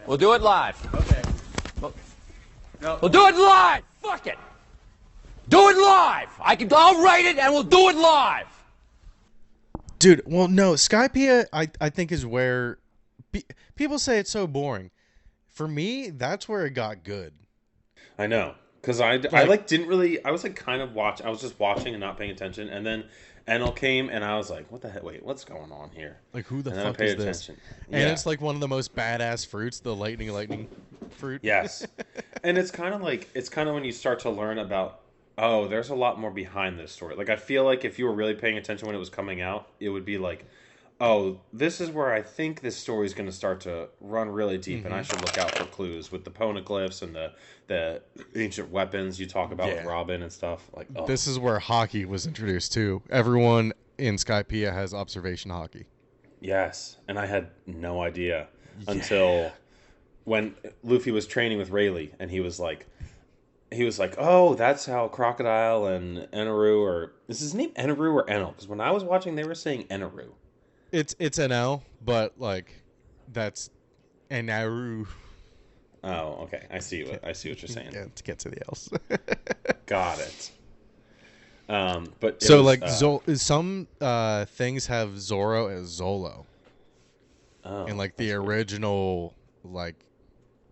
We'll do it live. Okay. We'll do it live. Fuck it. Do it live. I'll write it and we'll do it live. Dude, well, no, Skypiea, I think is where people say it's so boring. For me, that's where it got good. I know, because I didn't really. I was like kind of watch. I was just watching and not paying attention, and then NL came, and I was like, "What the heck? Wait, what's going on here?" Like, who the and fuck is this? And it's like one of the most badass fruits, the lightning fruit. Yes, and it's kind of when you start to learn about. Oh, there's a lot more behind this story. Like, I feel like if you were really paying attention when it was coming out, it would be like, oh, this is where I think this story is going to start to run really deep, and I should look out for clues with the poneglyphs and the ancient weapons you talk about with Robin and stuff. Like, oh. This is where hockey was introduced too. Everyone in Skypiea has observation hockey. Yes, and I had no idea until when Luffy was training with Rayleigh, and he was like, oh, that's how Crocodile and Eneru, or is his name Eneru or Enel? Because when I was watching, they were saying Eneru. It's NL, but like that's Eneru. Oh, okay. I see what you're saying. Yeah, to get to the L's. Got it. But so was, like some things have Zoro as Zolo. Oh, in like the original like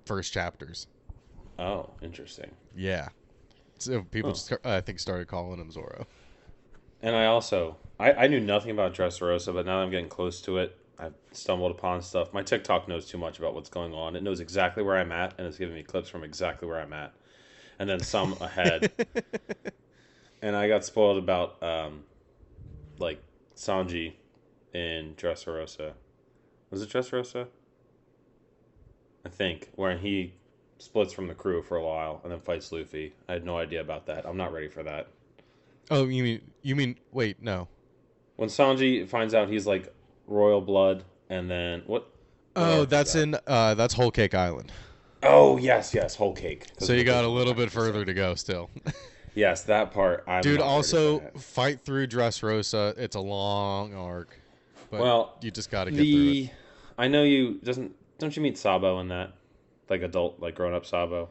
first chapters. Oh, interesting. Yeah. So people just, I think, started calling him Zoro. And I also, I knew nothing about Dressrosa, but now that I'm getting close to it, I've stumbled upon stuff. My TikTok knows too much about what's going on. It knows exactly where I'm at, and it's giving me clips from exactly where I'm at. And then some ahead. And I got spoiled about, like, Sanji in Dressrosa. Was it Dressrosa? I think. Where he splits from the crew for a while and then fights Luffy. I had no idea about that. I'm not ready for that. Oh, you mean wait, no. When Sanji finds out he's like royal blood, and then what? Oh, that's that's Whole Cake Island. Oh, yes, Whole Cake. So you got a little bit further to go still. Yes, that part. Dude, also fight through Dressrosa. It's a long arc. But you just got to get through it. I know don't you meet Sabo in that? Like adult, like grown up Sabo?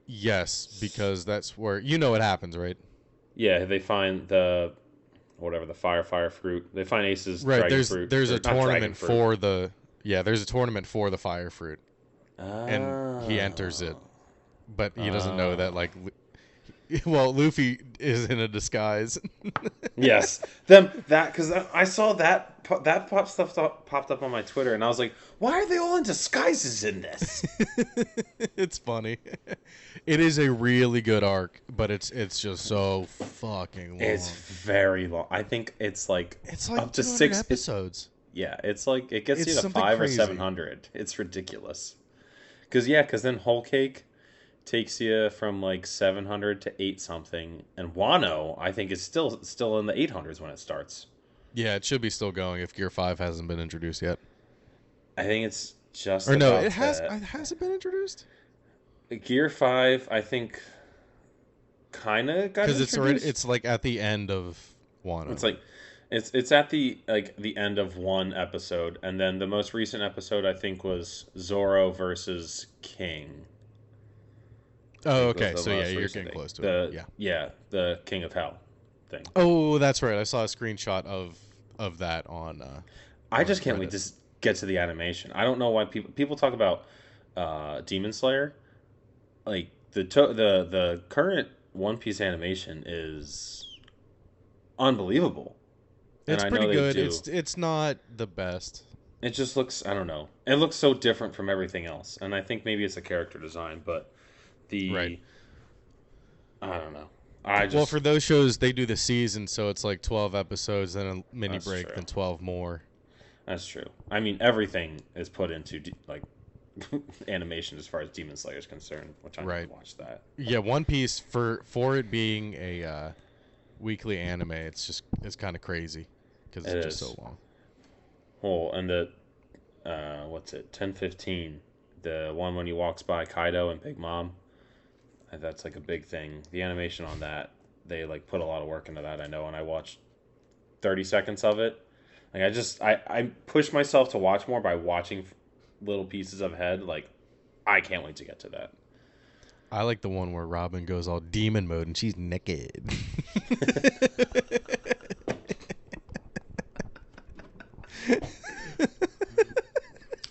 Yes, because that's where you know what happens, right? Yeah, they find the fire fruit. They find Ace's dragon fruit. There's a tournament for there's a tournament for the fire fruit. And he enters it. But he doesn't know that Luffy is in a disguise. Yes. Because I saw that popped up on my Twitter, and I was like, why are they all in disguises in this? It's funny. It is a really good arc, but it's just so fucking long. It's very long. I think it's like up to 6 episodes. It's like it gets you to 500 or 700. It's ridiculous. Because then Whole Cake takes you from like 700 to 8 something, and Wano I think is still in the 800s when it starts. Yeah, it should be still going if Gear 5 hasn't been introduced yet. I think it's just it hasn't been introduced. Gear 5 I think kind of got introduced because it's like at the end of Wano. It's like it's at the end of one episode, and then the most recent episode I think was Zoro versus King. Oh, okay. So yeah, you're getting close to it. Yeah, the King of Hell thing. Oh, that's right. I saw a screenshot of that on. I just can't wait to get to the animation. I don't know why people talk about Demon Slayer. Like the current One Piece animation is unbelievable. It's pretty good. It's not the best. It just looks, I don't know. It looks so different from everything else, and I think maybe it's a character design, but. I don't know. For those shows, they do the season, so it's like 12 episodes, then a mini break, then 12 more. That's true. I mean, everything is put into animation as far as Demon Slayer is concerned, which I'm going to watch that. Yeah, One Piece, for it being a weekly anime, it's kind of crazy because it's just so long. Oh, and the 10:15, the one when he walks by Kaido and Big Mom. That's like a big thing. The animation on that, they like put a lot of work into that, I know, and I watched 30 seconds of it. Like I push myself to watch more by watching little pieces of head. Like, I can't wait to get to that. I like the one where Robin goes all demon mode and she's naked.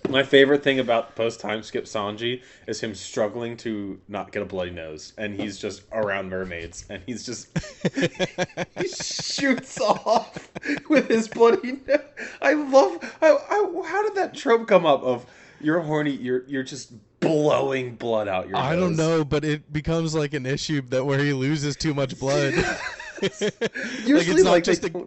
My favorite thing about post-time skip Sanji is him struggling to not get a bloody nose. And he's just around mermaids. And he's just... he shoots off with his bloody nose. I love... how did that trope come up of you're horny, you're just blowing blood out your nose? I don't know, but it becomes like an issue that where he loses too much blood. Usually,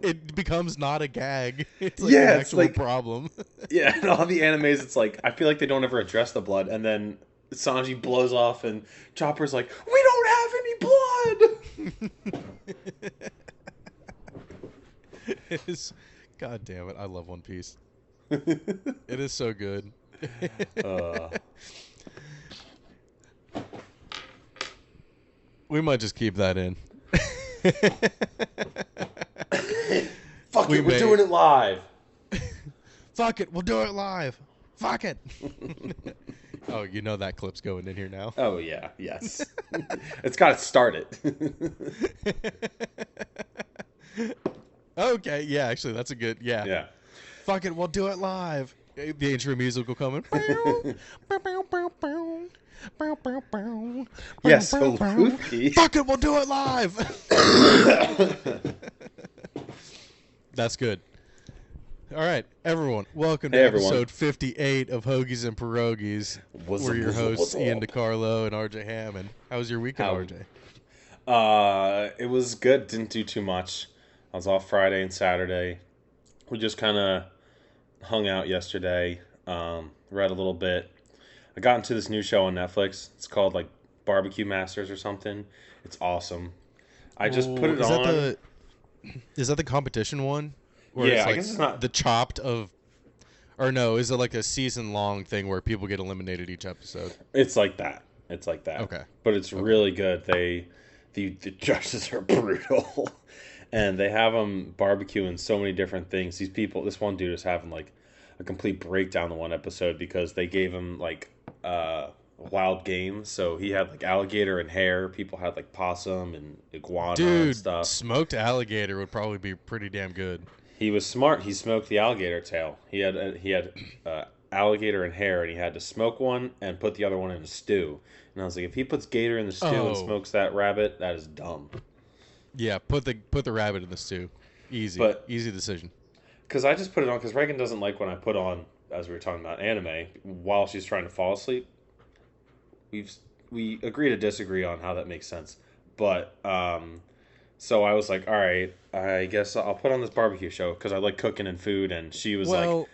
it becomes not a gag. It's like an actual problem. Yeah, in all the animes, it's like I feel like they don't ever address the blood, and then Sanji blows off, and Chopper's like, "We don't have any blood." It is, God damn it! I love One Piece. It is so good. We might just keep that in. Fuck it, we're doing it live. Fuck it, we'll do it live. Fuck it. Oh, you know that clip's going in here now. Oh yeah, yes. It's got to start it. Okay, yeah, actually, that's a good, Yeah. Fuck it, we'll do it live. The intro music will come in. Yeah, so goofy. Fuck it, we'll do it live. That's good. All right, everyone, welcome to episode 58 of Hoagies and Pierogis. We're your hosts, Ian DiCarlo and RJ Hammond. How was your weekend, RJ? It was good. Didn't do too much. I was off Friday and Saturday. We just kind of hung out yesterday, read a little bit. I got into this new show on Netflix. It's called like Barbecue Masters or something. It's awesome. I just put it on. Is that the competition one? Where Yeah, it's like I guess it's not the chopped of, or no? Is it like a season-long thing where people get eliminated each episode? It's like that. Okay, but it's really good. The judges are brutal, and they have them barbecuing so many different things. These people, this one dude is having like a complete breakdown in one episode because they gave him like wild game. So he had like alligator and hare. People had like possum and iguana and stuff. Smoked alligator would probably be pretty damn good. He was smart. He smoked the alligator tail. He had alligator and hare, and he had to smoke one and put the other one in a stew. And I was like, if he puts gator in the stew and smokes that rabbit, that is dumb. Yeah, put the rabbit in the stew. Easy decision. Because I just put it on because Reagan doesn't like when I put on, as we were talking about anime, while she's trying to fall asleep. We agree to disagree on how that makes sense. But so I was like, all right, I guess I'll put on this barbecue show because I like cooking and food. And she was like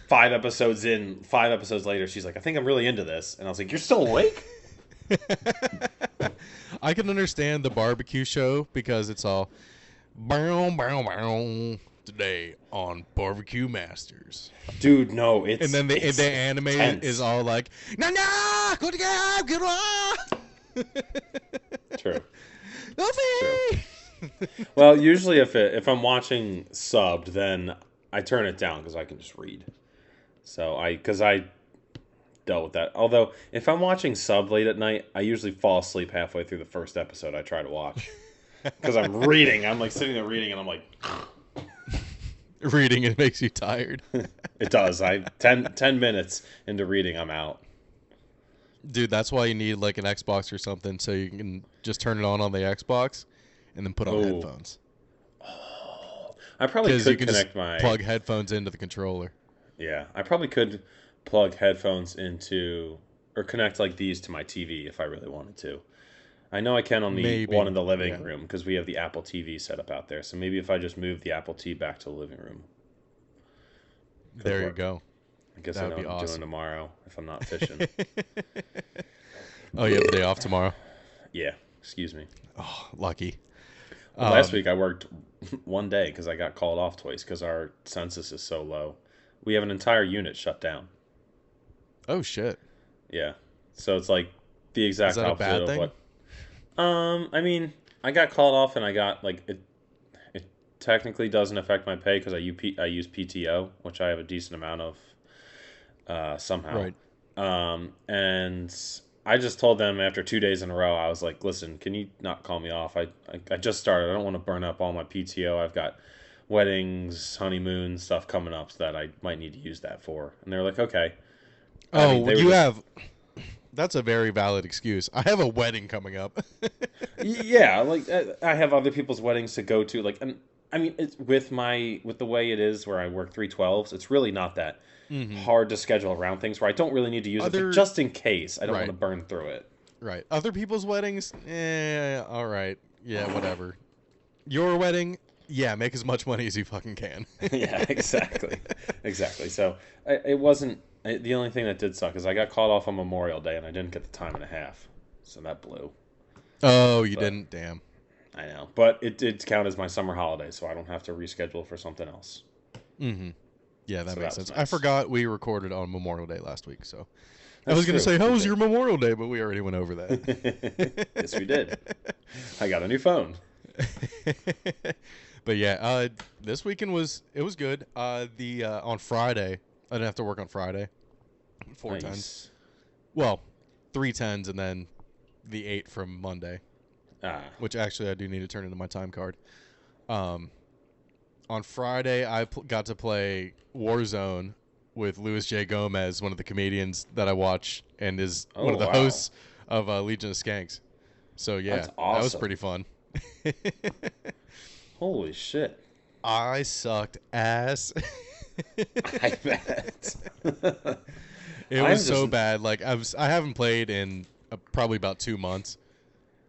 5 episodes in, 5 episodes later, she's like, I think I'm really into this. And I was like, you're still awake? I can understand the barbecue show because it's all bow, bow, bow, today on Barbecue Masters. Dude, no, it's and then the anime tense. Is all like nah, good True. Luffy. Well, usually if I'm watching subbed, then I turn it down because I can just read. So because I dealt with that. Although if I'm watching sub late at night, I usually fall asleep halfway through the first episode I try to watch because I'm reading. I'm like sitting there reading, and I'm like. Reading it makes you tired. It does. 10 minutes into reading, I'm out. Dude, that's why you need like an Xbox or something so you can just turn it on the Xbox and then put on headphones. Oh, I probably could connect my plug headphones into the controller. Yeah, I probably could plug headphones into or connect like these to my TV if I really wanted to. I know I can on the one in the living room because we have the Apple TV set up out there. So maybe if I just move the Apple TV back to the living room. There you go. I guess I know what I'm doing tomorrow if I'm not fishing. Oh, you have the day off tomorrow? Yeah, excuse me. Oh, lucky. Well, last week I worked one day because I got called off twice because our census is so low. We have an entire unit shut down. Oh, shit. Yeah. So it's like the exact opposite of what... I mean, I got called off and I got, like, it technically doesn't affect my pay because I use PTO, which I have a decent amount of. somehow. Right. And I just told them after 2 days in a row, I was like, listen, can you not call me off? I just started. I don't want to burn up all my PTO. I've got weddings, honeymoons, stuff coming up that I might need to use that for. And they're like, okay. I mean, Oh, you have. That's a very valid excuse. I have a wedding coming up. Yeah, like I have other people's weddings to go to. Like, and I mean, it's with the way it is where I work 312s. It's really not that hard to schedule around things where I don't really need to use it, but just in case I don't want to burn through it. Right. Other people's weddings, all right, yeah, whatever. Your wedding, yeah, make as much money as you fucking can. Yeah, exactly, exactly. So it wasn't. The only thing that did suck is I got called off on Memorial Day and I didn't get the time and a half, so that blew. Oh, you didn't? Damn. I know, but it did count as my summer holiday, so I don't have to reschedule for something else. Mm-hmm. Yeah, that makes sense. Nice. I forgot we recorded on Memorial Day last week, so I was going to say, how was your Memorial Day? But we already went over that. Yes, we did. I got a new phone. But yeah, this weekend was good. On Friday, I didn't have to work on Friday. 4 10s. Well, 3 10s and then the 8 from Monday. Which actually I do need to turn into my time card. On Friday, I got to play Warzone with Louis J. Gomez, one of the comedians that I watch, and is one of the hosts of Legion of Skanks. So yeah, that's awesome. That was pretty fun. Holy shit! I sucked ass. I bet. It was so bad. Like I haven't played in probably about 2 months,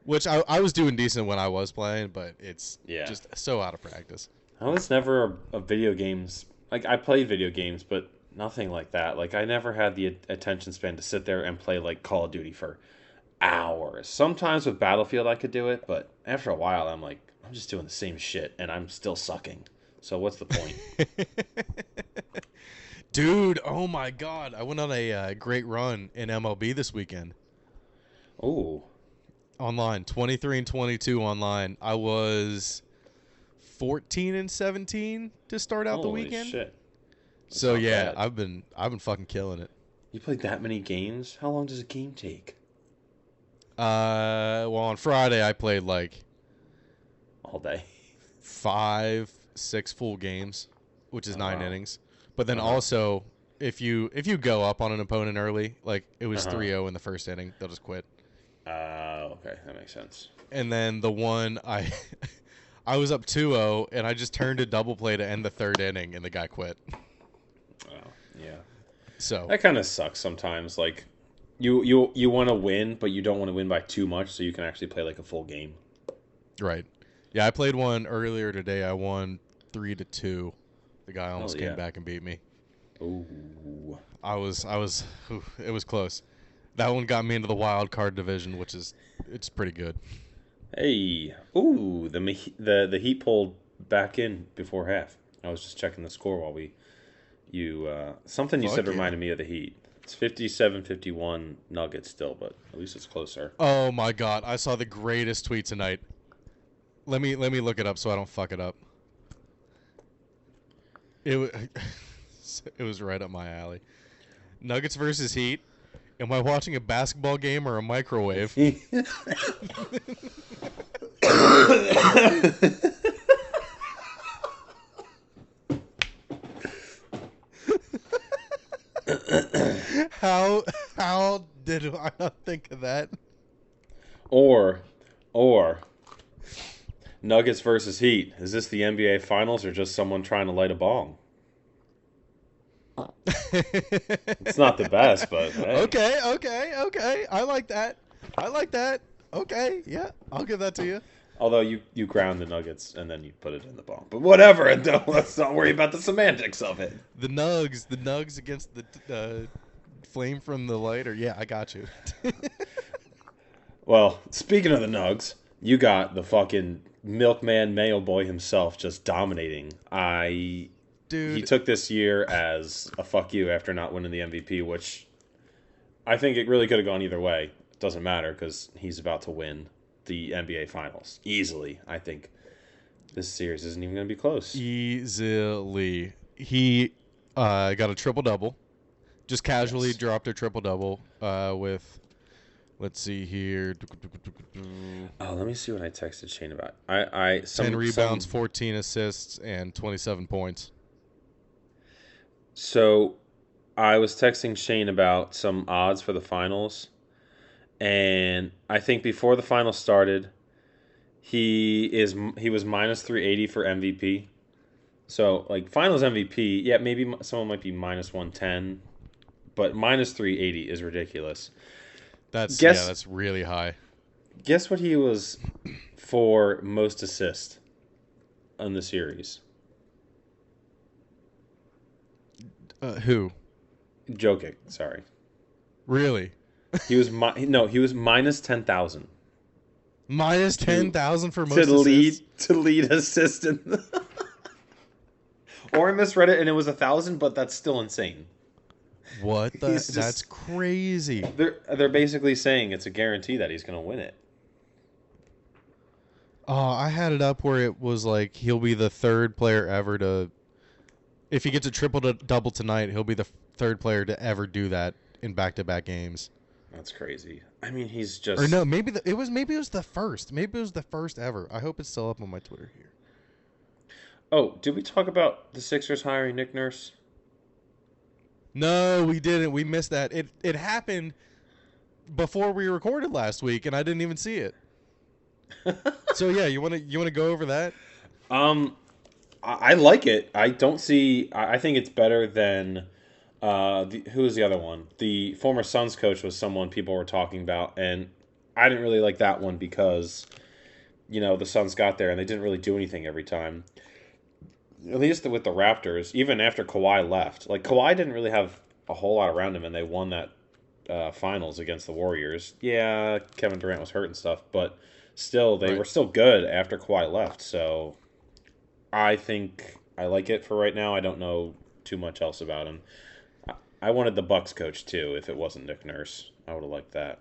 which I was doing decent when I was playing, but it's just so out of practice. I was never a video games. Like I played video games, but nothing like that. Like I never had the attention span to sit there and play like Call of Duty for hours. Sometimes with Battlefield I could do it, but after a while I'm like, I'm just doing the same shit and I'm still sucking. So what's the point? Dude, oh my God. I went on a great run in MLB this weekend. Ooh. Online, 23-22 online. I was 14-17 to start out the weekend. Shit. That's so yeah, bad. I've been fucking killing it. You played that many games? How long does a game take? Well, on Friday I played like all day. 5-6 full games, which is 9 innings. But then also, if you go up on an opponent early, like it was 3-0 in the first inning, they'll just quit. Okay, that makes sense. And then the one I was up 2-0 and I just turned a double play to end the third inning and the guy quit. Oh, yeah. So that kind of sucks sometimes. Like you want to win, but you don't want to win by too much, so you can actually play like a full game. Right. Yeah, I played one earlier today. I won 3-2. The guy almost came back and beat me. Ooh. It was close. That one got me into the wild card division, which is it's pretty good. Hey, ooh, the Heat pulled back in before half. I was just checking the score while something you said reminded me of the Heat. It's 57-51 Nuggets still, but at least it's closer. Oh my God, I saw the greatest tweet tonight. Let me look it up so I don't fuck it up. It was right up my alley. Nuggets versus Heat. Am I watching a basketball game or a microwave? How did I not think of that? Or Nuggets versus Heat. Is this the NBA Finals or just someone trying to light a bong? It's not the best, but hey. Okay. I like that. Okay, yeah, I'll give that to you. Although you ground the Nuggets and then you put it in the bong. But whatever, let's not worry about the semantics of it. The Nugs against the flame from the lighter. Yeah, I got you. Well, speaking of the Nugs, you got the fucking milkman mayo boy himself just dominating. Dude. He took this year as a fuck you after not winning the MVP, which I think it really could have gone either way. It doesn't matter because he's about to win the NBA Finals easily. I think this series isn't even going to be close. Easily. He got a triple-double, Just casually dropped a triple-double with, let's see here. Oh, let me see what I texted Shane about. 10 rebounds, 14 assists, and 27 points. So I was texting Shane about some odds for the finals. And I think before the finals started, he was minus 380 for MVP. So, like, finals MVP, yeah, maybe someone might be minus 110. But minus 380 is ridiculous. That's really high. Guess what he was for most assist in the series? Who? Jokic, sorry. Really? He was he was minus 10,000. Minus 10,000 for most assists? To lead assist in or I misread it and it was 1,000, but that's still insane. What the? That's crazy. They're basically saying it's a guarantee that he's going to win it. Oh, I had it up where it was like he'll be the third player ever to, if he gets a triple-double tonight, he'll be the third player to ever do that in back-to-back games. That's crazy. I mean, he's just... Or no, maybe it was the first. Maybe it was the first ever. I hope it's still up on my Twitter here. Oh, did we talk about the Sixers hiring Nick Nurse? No, we didn't. We missed that. It happened before we recorded last week, and I didn't even see it. So yeah, you want to go over that? I like it. I don't see. I think it's better than. Who was the other one? The former Suns coach was someone people were talking about, and I didn't really like that one because, the Suns got there and they didn't really do anything every time. At least with the Raptors, even after Kawhi left, like Kawhi didn't really have a whole lot around him, and they won that finals against the Warriors. Yeah, Kevin Durant was hurt and stuff, but still, they were still good after Kawhi left. So, I think I like it for right now. I don't know too much else about him. I wanted the Bucks coach too. If it wasn't Nick Nurse, I would have liked that.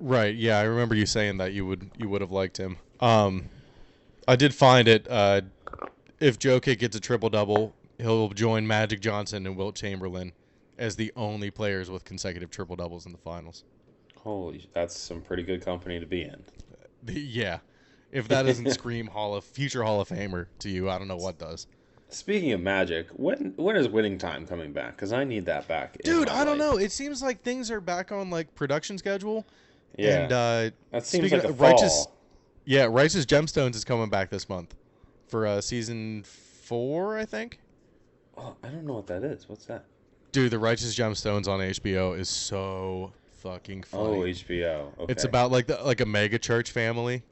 Right. Yeah, I remember you saying that you would have liked him. I did find it. If Jokic gets a triple-double, he'll join Magic Johnson and Wilt Chamberlain as the only players with consecutive triple-doubles in the finals. Holy, that's some pretty good company to be in. Yeah. If that doesn't scream future Hall of Famer to you, I don't know what does. Speaking of Magic, when is Winning Time coming back? Because I need that back. Dude, I don't know. It seems like things are back on like production schedule. Yeah. And that seems like a fall. Righteous Gemstones is coming back this month for season 4, I think. Oh, I don't know what that is. What's that? Dude, the Righteous Gemstones on HBO is so fucking funny. Oh, HBO. Okay. It's about like a mega church family.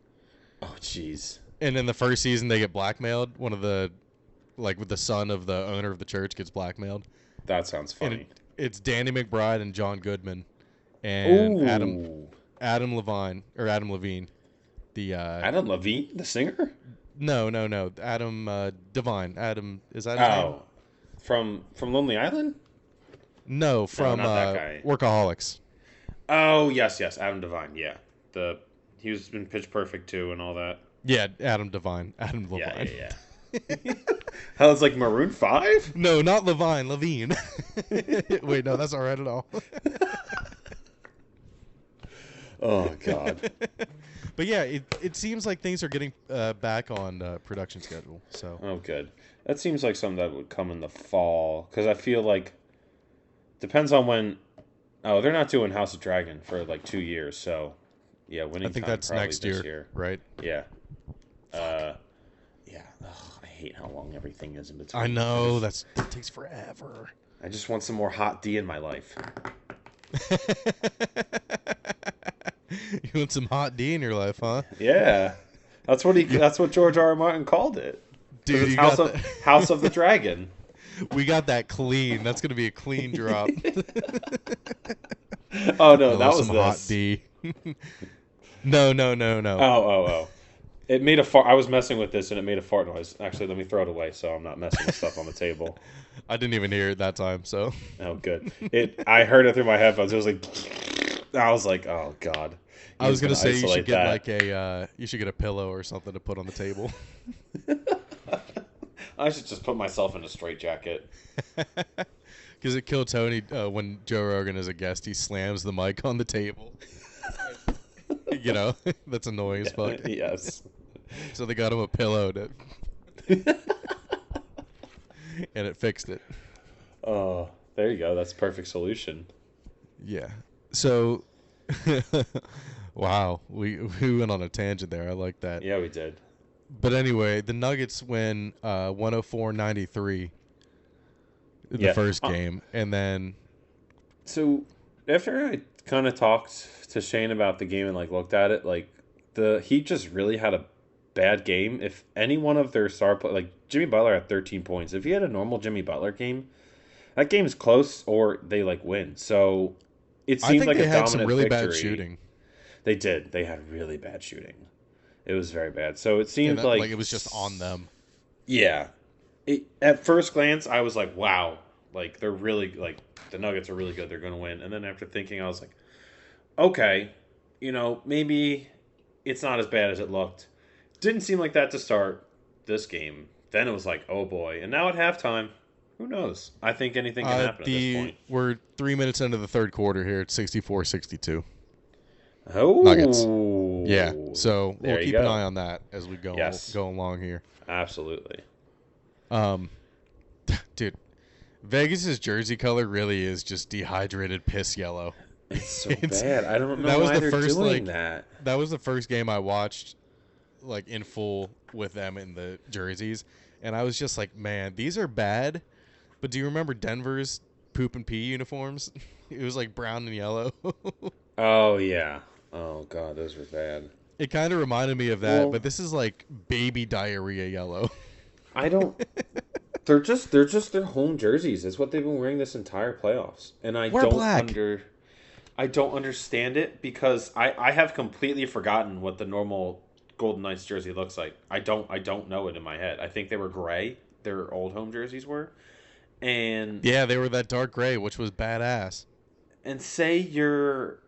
Oh, jeez. And in the first season, they get blackmailed. One of the with the son of the owner of the church gets blackmailed. That sounds funny. And it's Danny McBride and John Goodman and Ooh. Adam Levine. The Adam Levine, the singer? No. Adam Devine. Adam, is that his name? From Lonely Island? No, from not that guy. Workaholics. Oh, yes, Adam Devine. Yeah, he was in Pitch Perfect too and all that. Yeah, Adam Devine. Adam Levine. Yeah. How it's like Maroon 5? No, not Levine. Levine. Wait, no, that's not right at all. Oh God. But yeah, it seems like things are getting back on production schedule. So. Oh, good. That seems like something that would come in the fall because I feel like depends on when. Oh, they're not doing House of Dragon for like 2 years, so yeah, Winning Time. I think that's next year, right? Yeah. Yeah. Ugh, I hate how long everything is in between. I know that takes forever. I just want some more hot D in my life. You want some hot D in your life, huh? Yeah, that's what George R. R. Martin called it. Dude, it's House of the Dragon. We got that clean. That's gonna be a clean drop. Oh no, that was some this. hot D. No. Oh. It made a fart. I was messing with this and it made a fart noise. Actually, let me throw it away so I'm not messing with stuff on the table. I didn't even hear it that time, so. Oh, good. I heard it through my headphones. It was like, I was like, oh God. I was gonna say you should get you should get a pillow or something to put on the table. I should just put myself in a straitjacket. Because it killed Tony when Joe Rogan is a guest. He slams the mic on the table. You know, that's annoying as fuck. Yes. So they got him a pillow to... and it fixed it. Oh, there you go. That's a perfect solution. Yeah. So, wow, we went on a tangent there. I like that. Yeah, we did. But anyway, the Nuggets win 104-93 the first game, and then... So, after I kind of talked to Shane about the game and, like, looked at it, like, the Heat just really had a bad game. If any one of their star players... Like, Jimmy Butler had 13 points. If he had a normal Jimmy Butler game, that game's close or they, like, win. So, it seemed like a dominant victory. I think they had some really bad shooting. They did. They had really bad shooting. It was very bad. So, it seemed like... it was just on them. Yeah. At first glance, I was like, wow. Like, they're really, like, the Nuggets are really good. They're going to win. And then after thinking, I was like, okay, you know, maybe it's not as bad as it looked. Didn't seem like that to start this game. Then it was like, oh boy. And now at halftime, who knows? I think anything can happen at this point. We're 3 minutes into the third quarter here. It's 64-62. Oh. Nuggets. Yeah. So we'll keep an eye on that as we go along here. Absolutely. Dude, Vegas's jersey color really is just dehydrated piss yellow. It's so bad. I don't know why they're doing that. That was the first game I watched, like, in full with them in the jerseys, and I was just like, man, these are bad. But do you remember Denver's poop and pee uniforms? It was like brown and yellow. Oh yeah. Oh god, those were bad. It kind of reminded me of that, but this is like baby diarrhea yellow. I don't. They're just their home jerseys. It's what they've been wearing this entire playoffs, and I don't understand it because I have completely forgotten what the normal Golden Knights jersey looks like. I don't know it in my head. I think they were gray. Their old home jerseys were, and yeah, they were that dark gray, which was badass. And say you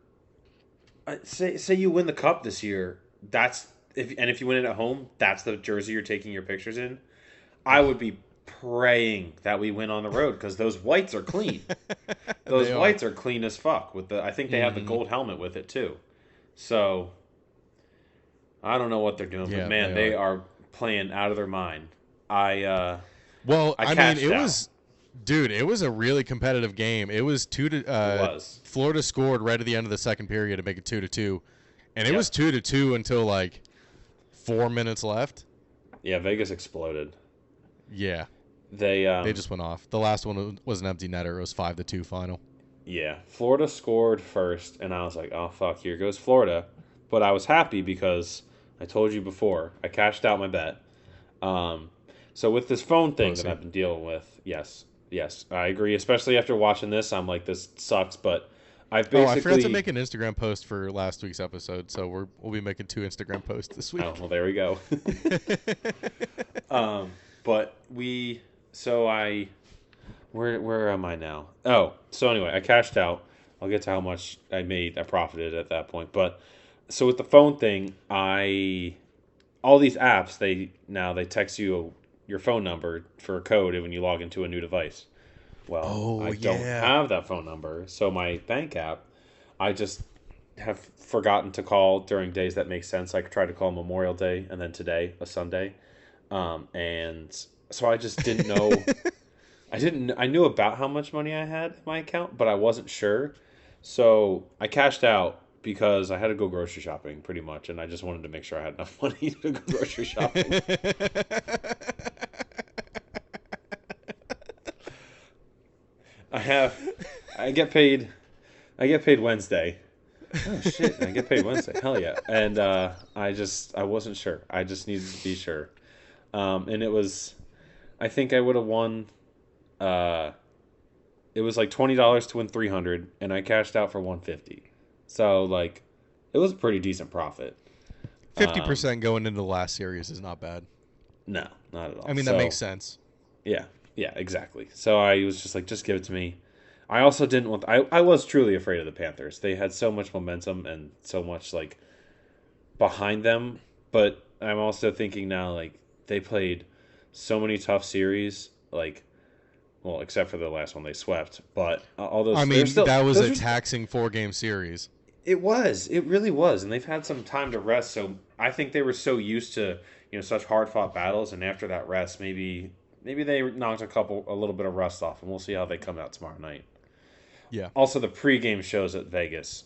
win the cup this year. If you win it at home, that's the jersey you're taking your pictures in. I would be praying that we win on the road because those whites are clean. Those whites are clean as fuck. I think they have the gold helmet with it too. So I don't know what they're doing, but man, they are playing out of their mind. It was a really competitive game. It was Florida scored right at the end of the second period to make it 2-2, and it was 2-2 until like 4 minutes left. Yeah, Vegas exploded. Yeah, they just went off. The last one was an empty netter. It was 5-2 final. Yeah, Florida scored first, and I was like, "Oh fuck, here goes Florida." But I was happy because I told you before I cashed out my bet. So with this phone thing that I've been dealing with, yes, I agree. Especially after watching this, I'm like, this sucks. But I forgot to make an Instagram post for last week's episode, so we'll be making 2 Instagram posts this week. Oh well, there we go. But where am I now? Oh, so anyway, I cashed out. I'll get to how much I profited at that point. But so with the phone thing, all these apps, they text you your phone number for a code when you log into a new device. Well, I don't have that phone number, so my bank app, I just have forgotten to call during days that make sense. I tried to call Memorial Day and then today, a Sunday. And so I just didn't know. I knew about how much money I had in my account, but I wasn't sure. So I cashed out because I had to go grocery shopping pretty much, and I just wanted to make sure I had enough money to go grocery shopping. I get paid Wednesday. Oh shit! I get paid Wednesday. Hell yeah! And I wasn't sure. I just needed to be sure. And it was, I think I would have won. It was like $20 to win 300, and I cashed out for 150. So like, it was a pretty decent profit. 50% going into the last series is not bad. No, not at all. I mean, that makes sense. Yeah, exactly. So I was just like, just give it to me. I also didn't want. I was truly afraid of the Panthers. They had so much momentum and so much like behind them. But I'm also thinking now, like, they played so many tough series. Like, Well, except for the last one they swept. But all those... I mean, still, that was a taxing 4-game series. It was. It really was. And they've had some time to rest. So I think they were so used to, such hard-fought battles. And after that rest, maybe they knocked a little bit of rust off. And we'll see how they come out tomorrow night. Yeah. Also, the pregame shows at Vegas.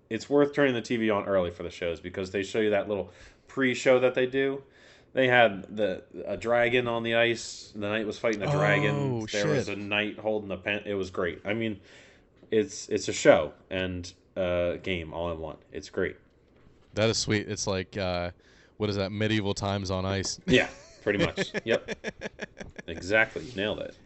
It's worth turning the TV on early for the shows because they show you that little pre-show that they do. They had a dragon on the ice. The knight was fighting the dragon. There was a knight holding the pen. It was great. I mean, it's a show and a game all in one. It's great. That is sweet. It's like, what is that, medieval times on ice? Yeah, pretty much. Yep. Exactly. Nailed it.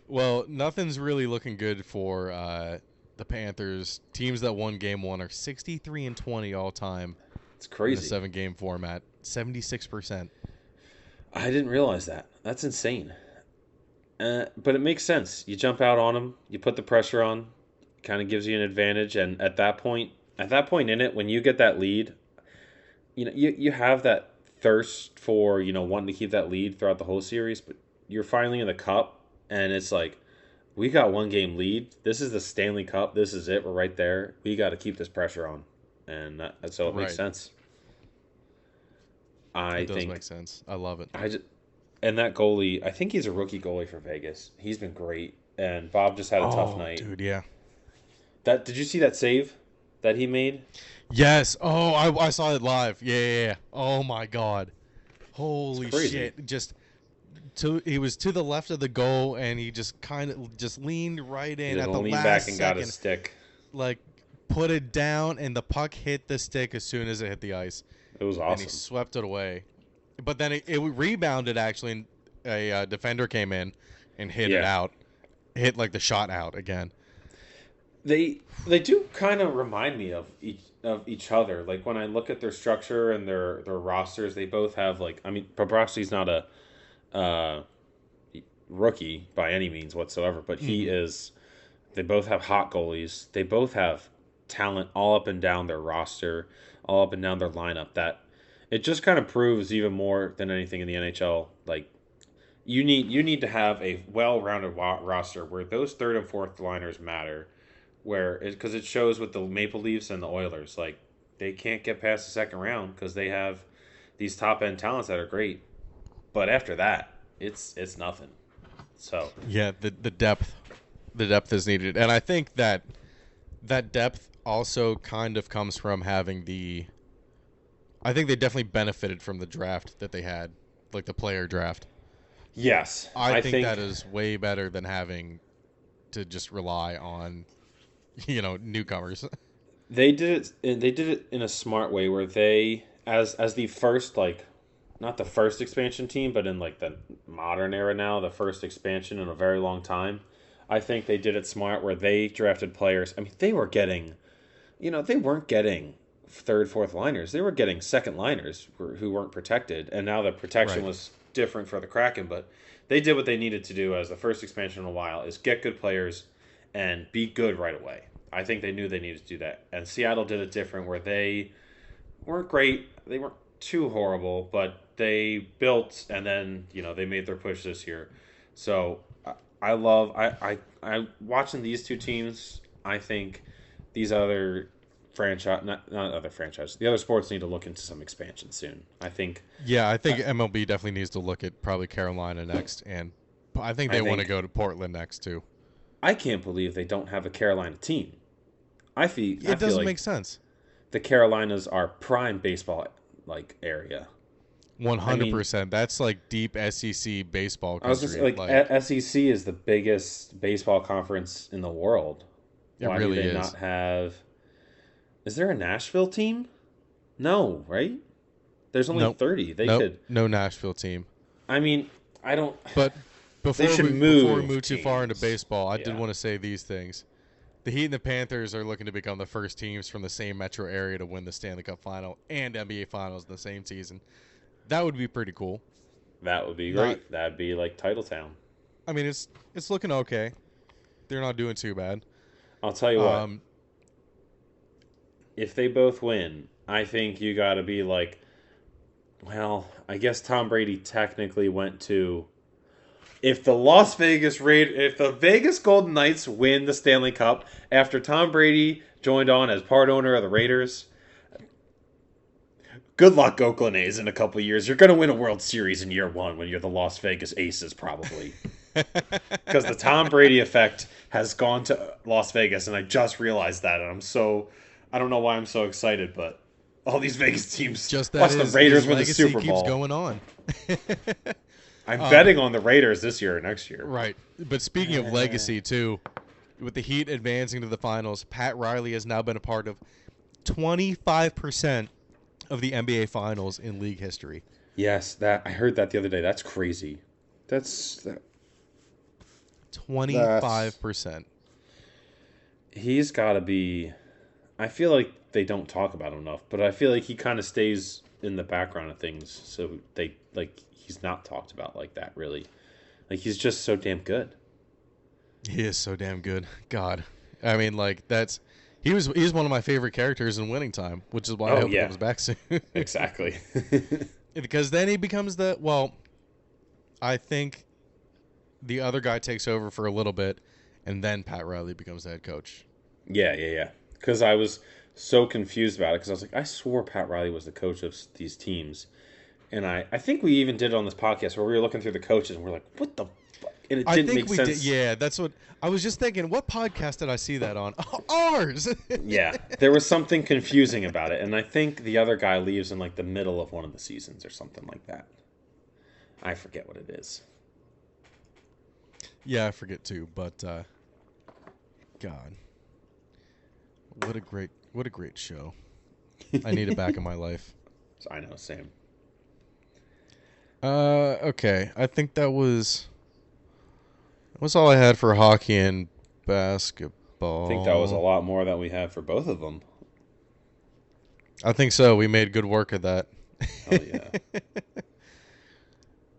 Well, nothing's really looking good for the Panthers. Teams that won Game 1 are 63-20 all time. It's crazy. In a 7-game format. 76%. I didn't realize that. That's insane. But it makes sense. You jump out on them. You put the pressure on. Kind of gives you an advantage. And at that point in it, when you get that lead, you have that thirst for, wanting to keep that lead throughout the whole series. But you're finally in the cup. And it's like, we got 1-game lead. This is the Stanley Cup. This is it. We're right there. We got to keep this pressure on. And so it makes sense. It does make sense. I love it. And that goalie, I think he's a rookie goalie for Vegas. He's been great. And Bob just had a tough night. Dude, yeah. Did you see that save that he made? Yes. Oh, I saw it live. Yeah. Oh, my God. Holy shit. He was to the left of the goal, and he just kind of just leaned right in at the last back and second. Got his stick. Like, put it down, and the puck hit the stick as soon as it hit the ice. It was awesome. And he swept it away. But then it rebounded, actually, and a defender came in and hit it out. Hit, like, the shot out again. They do kind of remind me of each other. Like, when I look at their structure and their rosters, they both have, like... I mean, Bobrovsky's not a rookie by any means whatsoever, but he is... They both have hot goalies. They both have talent all up and down their roster, all up and down their lineup. That it just kind of proves even more than anything in the NHL. Like you need to have a well-rounded roster where those third and fourth liners matter. Because it shows with the Maple Leafs and the Oilers, like they can't get past the second round because they have these top end talents that are great. But after that, it's nothing. So yeah, the depth is needed, and I think that depth also kind of comes from having I think they definitely benefited from the draft that they had, like the player draft. Yes. I think that is way better than having to just rely on, newcomers. They did it in a smart way where they, as the first, like, not the first expansion team, but in like the modern era now, the first expansion in a very long time, I think they did it smart where they drafted players. I mean, they were getting, they weren't getting third, fourth liners. They were getting second liners who weren't protected. And now the protection was different for the Kraken. But they did what they needed to do as the first expansion in a while, is get good players and be good right away. I think they knew they needed to do that. And Seattle did it different where they weren't great. They weren't too horrible, but they built and then, they made their push this year. So I love watching these two teams. I think these other franchise, not other franchises, the other sports need to look into some expansion soon. I think MLB definitely needs to look at probably Carolina next, and I think they want to go to Portland next too. I can't believe they don't have a Carolina team. It doesn't make sense. The Carolinas are prime baseball area. 100%. That's like deep SEC baseball country. I was just SEC is the biggest baseball conference in the world. Why do they not have? Is there a Nashville team? No, right? There's only 30. No Nashville team. I mean, I don't. But before we move too far into baseball, I did want to say these things. The Heat and the Panthers are looking to become the first teams from the same metro area to win the Stanley Cup Final and NBA Finals in the same season. That would be pretty cool. That would be great. That'd be like Titletown. I mean, it's looking okay. They're not doing too bad. I'll tell you what. If they both win, I think you got to be like, well, I guess Tom Brady technically went to if the Vegas Golden Knights win the Stanley Cup after Tom Brady joined on as part owner of the Raiders, good luck, Oakland A's, in a couple of years. You're going to win a World Series in year one when you're the Las Vegas Aces, probably. Because the Tom Brady effect has gone to Las Vegas, and I just realized that, and I don't know why I'm so excited, but all these Vegas teams, just watch the Raiders win the Super Bowl. Keeps going on. I'm betting on the Raiders this year or next year. Right. But speaking of legacy, too, with the Heat advancing to the finals, Pat Riley has now been a part of 25% of the NBA finals in league history. Yes, I heard that the other day. That's crazy. That's 25%. He's got to be... I feel like they don't talk about him enough, but I feel like he kind of stays in the background of things, so he's not talked about like that, really. Like, he's just so damn good. He is so damn good. God. I mean, like, he's one of my favorite characters in Winning Time, which is why I hope he comes back soon. Exactly. Because then he becomes I think the other guy takes over for a little bit, and then Pat Riley becomes the head coach. Yeah. Because I was so confused about it, because I was like, I swore Pat Riley was the coach of these teams. And I think we even did it on this podcast where we were looking through the coaches, and we're like, what the fuck? And it didn't make sense. Did, yeah, that's what I was just thinking. What podcast did I see that on? Ours. Yeah, there was something confusing about it, and I think the other guy leaves in like the middle of one of the seasons or something like that. I forget what it is. Yeah, I forget too. But God, what a great show. I need it back in my life. I know, same. Okay. I think that was all I had for hockey and basketball. I think that was a lot more than we had for both of them. I think so. We made good work of that. Oh,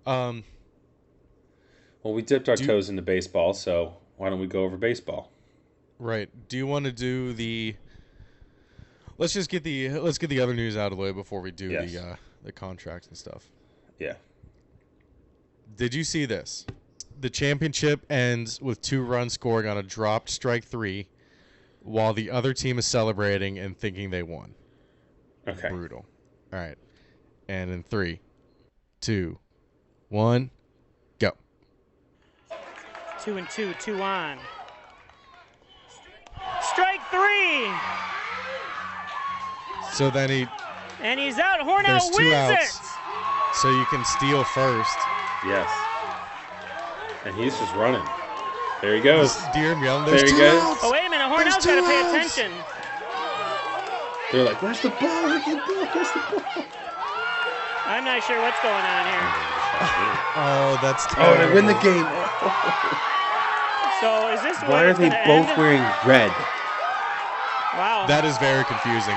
yeah. Well, we dipped our toes into baseball, so why don't we go over baseball? Right. Do you want to do the... Let's get the other news out of the way before we do the contracts and stuff. Yeah. Did you see this? The championship ends with 2 runs scoring on a dropped strike 3 while the other team is celebrating and thinking they won. Okay. Brutal. All right. And in 3, 2, 1, go. 2-2, 2 on. Strike 3! So then he's out. Hornell there's 2 wins outs. it! So you can steal first. Yes. And he's just running. There he goes. Deer yelling, there he goes. Oh, wait a minute. Hornell's got to pay attention. They're like, where's the ball? Where's the ball? I'm not sure what's going on here. Oh, that's terrible. Oh, they win the game. So is this why are they both wearing red? Wow. That is very confusing.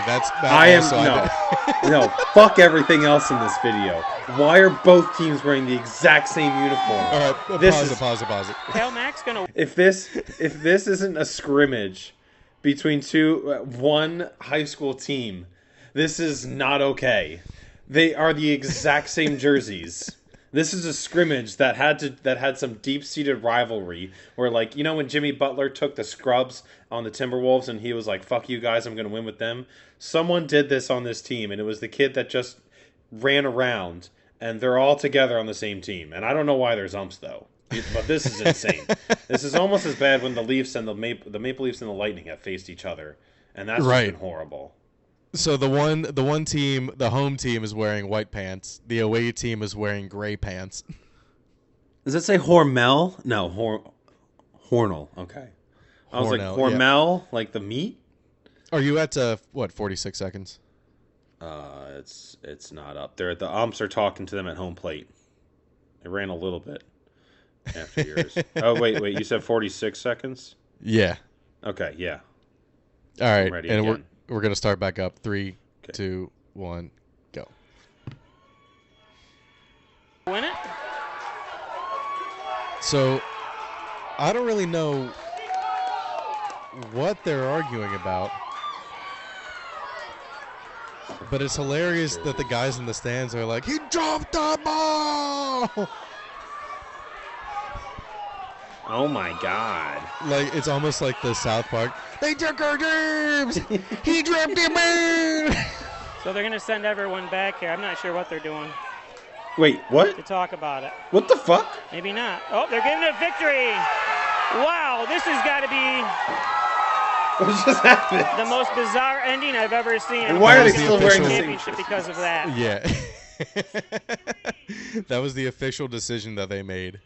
No, fuck everything else in this video. Why are both teams wearing the exact same uniform? All right, pause it. Tell Max gonna. If this isn't a scrimmage between one high school team, this is not okay. They are the exact same jerseys. This is a scrimmage that had some deep-seated rivalry where, like, you know when Jimmy Butler took the scrubs on the Timberwolves and he was like, fuck you guys, I'm going to win with them? Someone did this on this team, and it was the kid that just ran around, and they're all together on the same team. And I don't know why there's umps, though. But this is insane. This is almost as bad when the Leafs and the Maple Leafs and the Lightning have faced each other, and that's just been horrible. So the one team, the home team, is wearing white pants. The away team is wearing gray pants. Does it say Hormel? No, Hornell. Okay. I was like, Hormel, like the meat? Are you at 46 seconds? It's not up there. The umps are talking to them at home plate. It ran a little bit after yours. Oh wait, you said 46 seconds? Yeah. Okay, yeah. All right, I'm ready and again. we're gonna start back up. 3, 2, 1, go. Win it? So, I don't really know what they're arguing about, but it's hilarious that the guys in the stands are like, he dropped the ball! Oh my God! Like it's almost like the South Park. They took our dreams. He dreamt him in. So they're going to send everyone back here. I'm not sure what they're doing Wait, what? to talk about it. What the fuck? Maybe not. Oh, they're giving it a victory. Wow, this has got to be What just happened? the most bizarre ending I've ever seen. And why are they That was still the wearing the official- same championship shit? because of that? Yeah. That was the official decision that they made.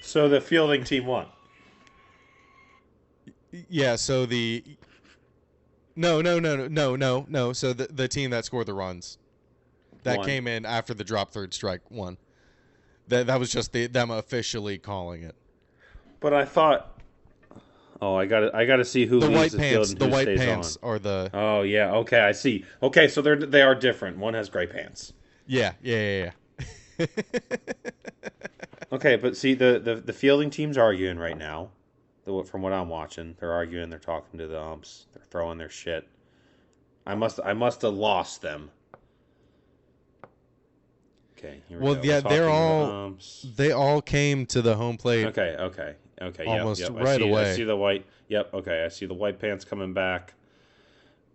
So the fielding team won. Yeah, so No. So the team that scored the runs that Won. came in after the drop third strike won. That was just them officially calling it. But I thought. Oh, I got to see who The leaves white the field pants. and The who white stays pants on. are the. Oh yeah. Okay, I see. Okay, so they are different. One has gray pants. Yeah. Okay, but see the fielding team's arguing right now. From what I'm watching, they're arguing. They're talking to the umps. They're throwing their shit. I must have lost them. Okay. Here we Well, go. yeah, We're talking they're to the all. umps. They all came to the home plate. Okay. Almost yep. right away. I see the white. Yep. Okay. I see the white pants coming back.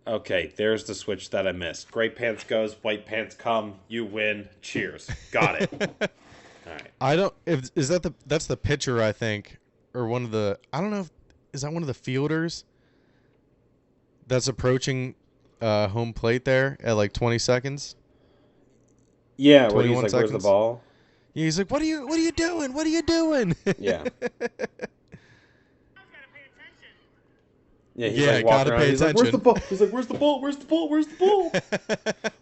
Okay. There's the switch that I missed. Gray pants goes. White pants come. You win. Cheers. Got it. All right. I don't. Is that that's the pitcher? I think, or one of the. I don't know. Is that one of the fielders? That's approaching home plate there at like 20 seconds. Yeah. Where he's 21 like, "Where's the seconds. ball?" Yeah, he's like, "What are you doing? What are you doing?" Yeah. Yeah, he's Yeah, like walking gotta around. pay He's like, "Where's the attention." ball?" He's like, "Where's the ball? Where's the ball? Where's the ball?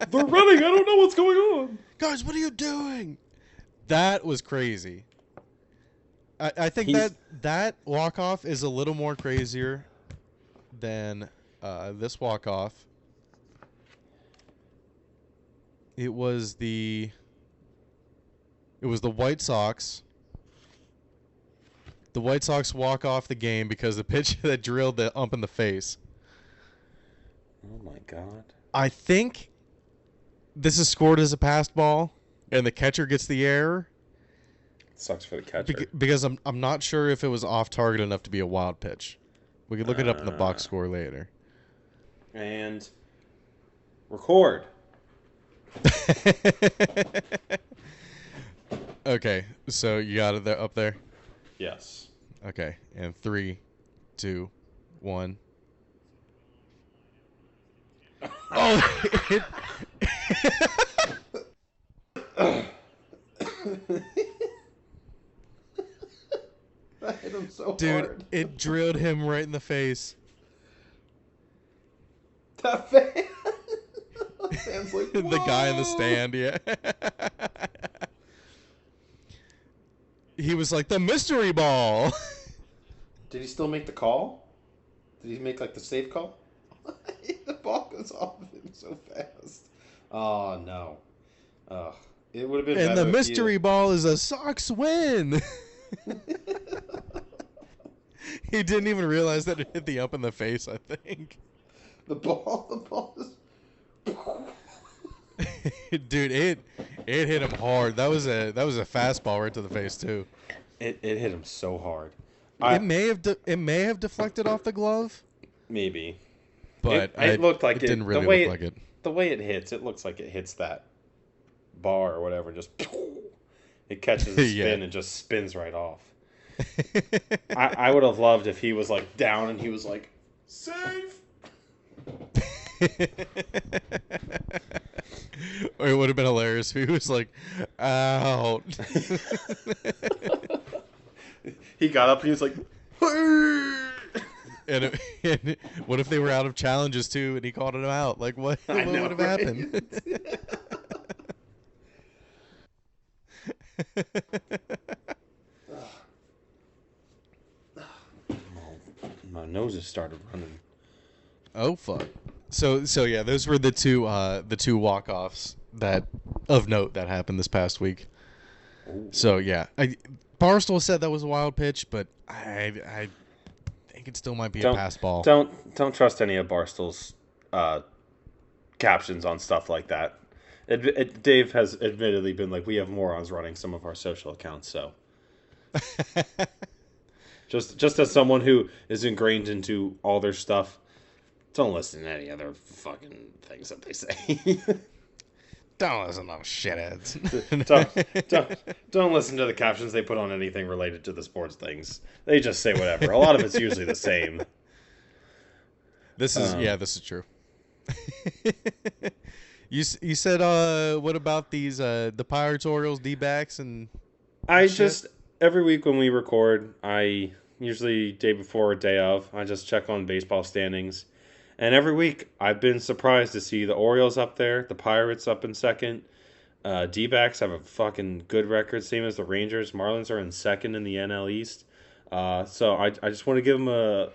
They're running. I don't know what's going on." Guys, what are you doing? That was crazy. I think He's- that walk off is a little more crazier than this walk off. It was the White Sox. The White Sox walk off the game because the pitch that drilled the ump in the face. Oh my God. I think this is scored as a passed ball, and the catcher gets the error Sucks for the catcher. because I'm not sure if it was off target enough to be a wild pitch. We could look it up in the box score later. And record. Okay, so you got it there up there. Yes. Okay, and 3, 2, 1. Oh, it, That hit him so dude, hard. it drilled him right in the face. That fan. Fan's like, The guy in the "Whoa." stand, yeah. He was like, the mystery ball. Did he still make the call? Did he make like the safe call? The ball goes off of him so fast. Oh no. It would have been. And better the if mystery ball is a Sox win. He didn't even realize that it hit the ump in the face, I think. The ball is. Dude, it hit him hard. That was a fastball right to the face too. It hit him so hard. It may have deflected off the glove, Maybe. but It looked like it. didn't really the way look like it. The way it hits, it looks like it hits that bar or whatever. Just it catches a spin Yeah. and just spins right off. I would have loved if he was like down and he was like, "Save." Or it would have been hilarious if he was like, out. He got up and he was like, And what if they were out of challenges too, and he called him out? Like, what I know, would have right? happened? My nose has started running. Oh fuck! So yeah, those were the two walk-offs that of note that happened this past week. Ooh. So yeah, Barstool said that was a wild pitch, but I think it still might be a pass ball. Don't trust any of Barstool's captions on stuff like that. Dave has admittedly been like, we have morons running some of our social accounts, so Just as someone who is ingrained into all their stuff, don't listen to any other fucking things that they say. Don't listen to those shitheads. don't listen to the captions they put on anything related to the sports things. They just say whatever. A lot of it's usually the same. This is true. You said what about these the Pirates, Orioles, D-backs and every week when we record, I usually day before or day of, I just check on baseball standings. And every week, I've been surprised to see the Orioles up there, the Pirates up in second. D-backs have a fucking good record, same as the Rangers. Marlins are in second in the NL East. So I just want to give them a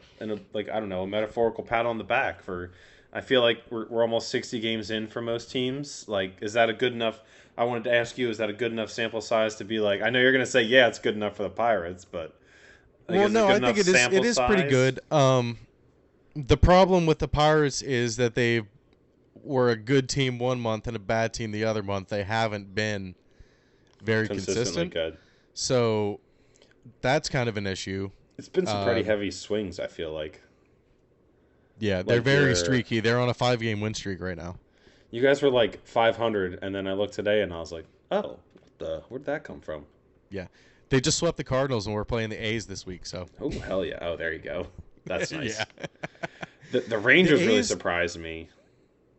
metaphorical pat on the back for. I feel like we're almost 60 games in for most teams. Like, is that a good enough? I wanted to ask you, is that a good enough sample size to be like? I know you're gonna say, yeah, it's good enough for the Pirates, but I think it is. It is pretty good. The problem with the Pirates is that they were a good team one month and a bad team the other month. They haven't been very consistent. Good. So that's kind of an issue. It's been some pretty heavy swings, I feel like. Yeah, they're very streaky. They're on a 5-game win streak right now. You guys were like 500, and then I looked today and I was like, oh, where'd that come from? Yeah. They just swept the Cardinals and we're playing the A's this week. So. Oh, hell yeah. Oh, there you go. That's nice. Yeah. The Rangers really surprised me.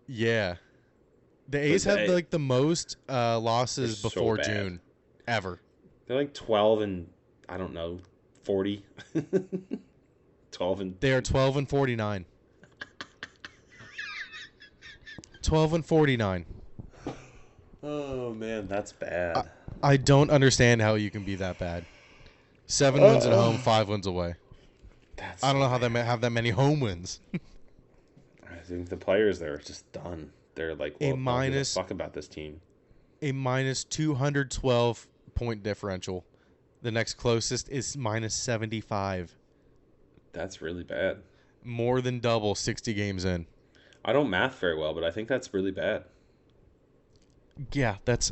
Yeah. The A's have like the most losses before June ever. They're like 12 and, I don't know, 40. 12 and... They are 12 and 49. 12 and 49. Oh, man, that's bad. I don't understand how you can be that bad. 7 wins at home, 5 wins away. I don't know how they have that many home wins. I think the players there are just done. They're like, well, don't give a fuck about this team. A minus 212 point differential. The next closest is minus 75. That's really bad. More than double 60 games in. I don't math very well, but I think that's really bad. Yeah, that's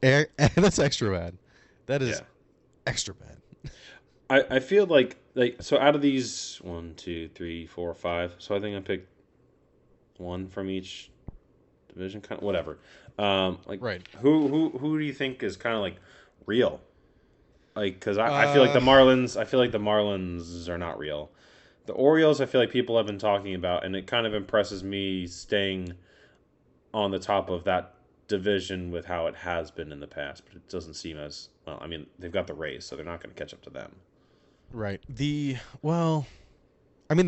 extra bad. That is extra bad. I feel like so out of these 1, 2, 3, 4, 5. So I think I picked one from each division, kind of whatever. Right. Who do you think is kind of like real? Like, because I feel like the Marlins. I feel like the Marlins are not real. The Orioles, I feel like people have been talking about, and it kind of impresses me staying on the top of that division with how it has been in the past. But it doesn't seem as well. I mean, they've got the Rays, so they're not going to catch up to them. Right. They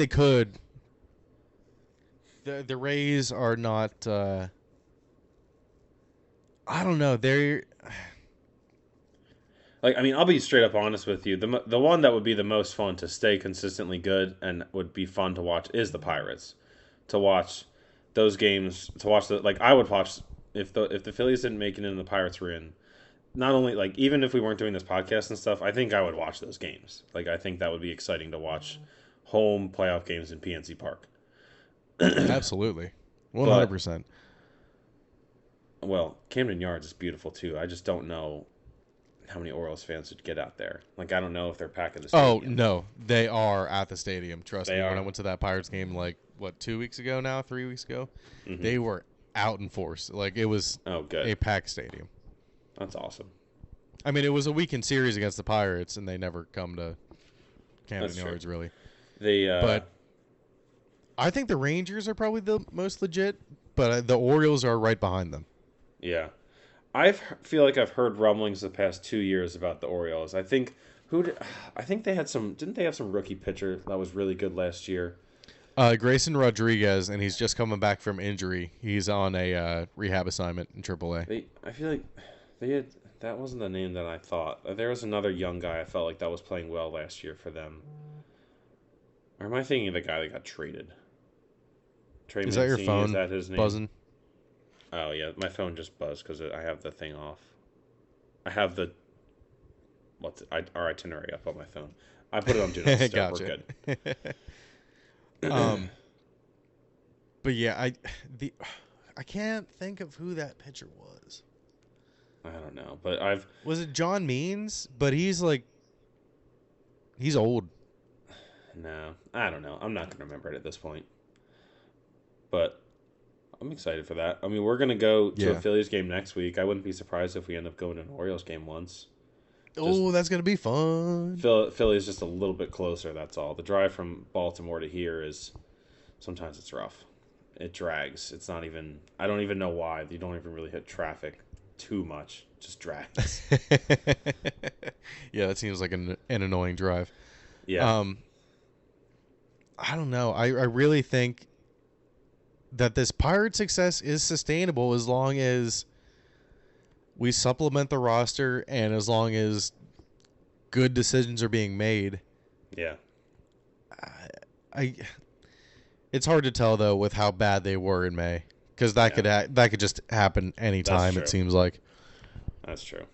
could. The Rays are not. I don't know. They're. Like, I mean, I'll be straight up honest with you. The one that would be the most fun to stay consistently good and would be fun to watch is the Pirates. To watch those games, I would watch if the Phillies didn't make it and the Pirates were in. Not only like even if we weren't doing this podcast and stuff, I think I would watch those games. Like, I think that would be exciting to watch home playoff games in PNC Park. Absolutely, 100%. Well, Camden Yards is beautiful too. I just don't know how many Orioles fans would get out there. Like, I don't know if they're packing the stadium. Oh, no. They are at the stadium. Trust me. When I went to that Pirates game, 3 weeks ago now? 3 weeks ago? Mm-hmm. They were out in force. Like, it was a packed stadium. That's awesome. I mean, it was a weekend series against the Pirates, and they never come to Camden Yards, really. But I think the Rangers are probably the most legit, but the Orioles are right behind them. Yeah. I feel like I've heard rumblings the past 2 years about the Orioles. I think they had some. Didn't they have some rookie pitcher that was really good last year? Grayson Rodriguez, and he's just coming back from injury. He's on a rehab assignment in AAA. I feel like that wasn't the name that I thought. There was another young guy I felt like that was playing well last year for them. Or am I thinking of the guy that got traded? Trey Is that your phone is that his name? buzzing? Oh, yeah. My phone just buzzed because I have the thing off. I have our itinerary up on my phone. I put it on Do Not Disturb. Gotcha. We're good. But yeah, I can't think of who that pitcher was. I don't know, but Was it John Means? But he's like He's old. No, I don't know. I'm not going to remember it at this point. But I'm excited for that. I mean, we're going to go to a Phillies game next week. I wouldn't be surprised if we end up going to an Orioles game once. That's going to be fun. Philly is just a little bit closer, that's all. The drive from Baltimore to here is, sometimes it's rough. It drags. It's not even, I don't even know why. You don't even really hit traffic too much. It just drags. Yeah, that seems like an annoying drive. Yeah. I don't know. I really think that this Pirate success is sustainable as long as we supplement the roster and as long as good decisions are being made. Yeah. It's hard to tell though with how bad they were in May, because that could just happen anytime. It seems like. That's true.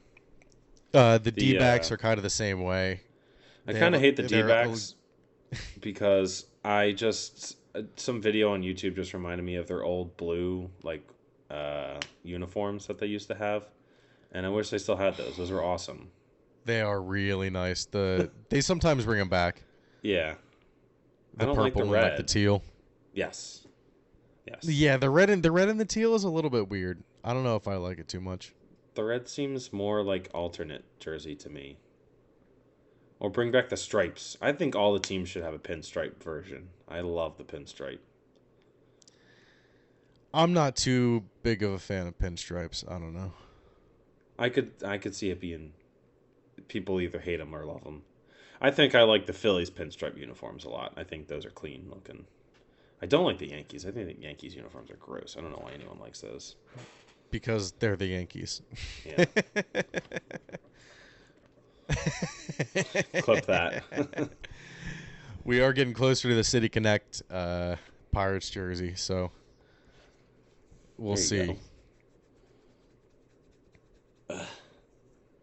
The D-backs are kind of the same way. I kind of hate the D-backs because some video on YouTube just reminded me of their old blue uniforms that they used to have, and I wish they still had those. Those were awesome. They are really nice. They sometimes bring them back. Yeah. The purple like the and red. the teal. Yes. Yeah, the red and the teal is a little bit weird. I don't know if I like it too much. The red seems more like alternate jersey to me. Or bring back the stripes. I think all the teams should have a pinstripe version. I love the pinstripe. I'm not too big of a fan of pinstripes. I don't know. I could see it being people either hate them or love them. I think I like the Phillies pinstripe uniforms a lot. I think those are clean looking. I don't like the Yankees. I think the Yankees uniforms are gross. I don't know why anyone likes those. Because they're the Yankees. Yeah. Clip that. We are getting closer to the City Connect Pirates jersey, so we'll see.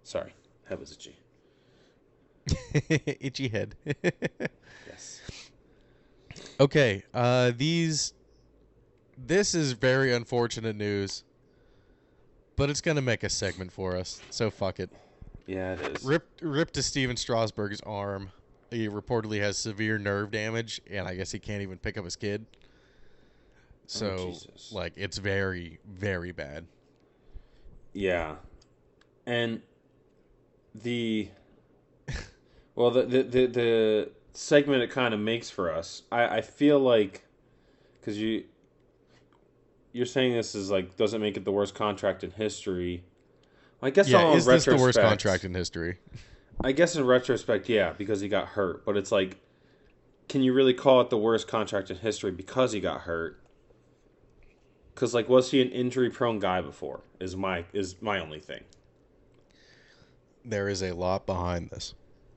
Sorry, head was itchy. Itchy head. Yes. Okay, this is very unfortunate news, but it's gonna make a segment for us, so fuck it. Yeah, it is. Ripped to Steven Strasburg's arm. He reportedly has severe nerve damage, and I guess he can't even pick up his kid. So, it's very, very bad. Yeah. And the segment it kind of makes for us, I feel like, because you're saying this is doesn't make it the worst contract in history. I guess is this the worst contract in history? I guess in retrospect, yeah, because he got hurt. But it's can you really call it the worst contract in history because he got hurt? Because was he an injury-prone guy before? Is my only thing. There is a lot behind this.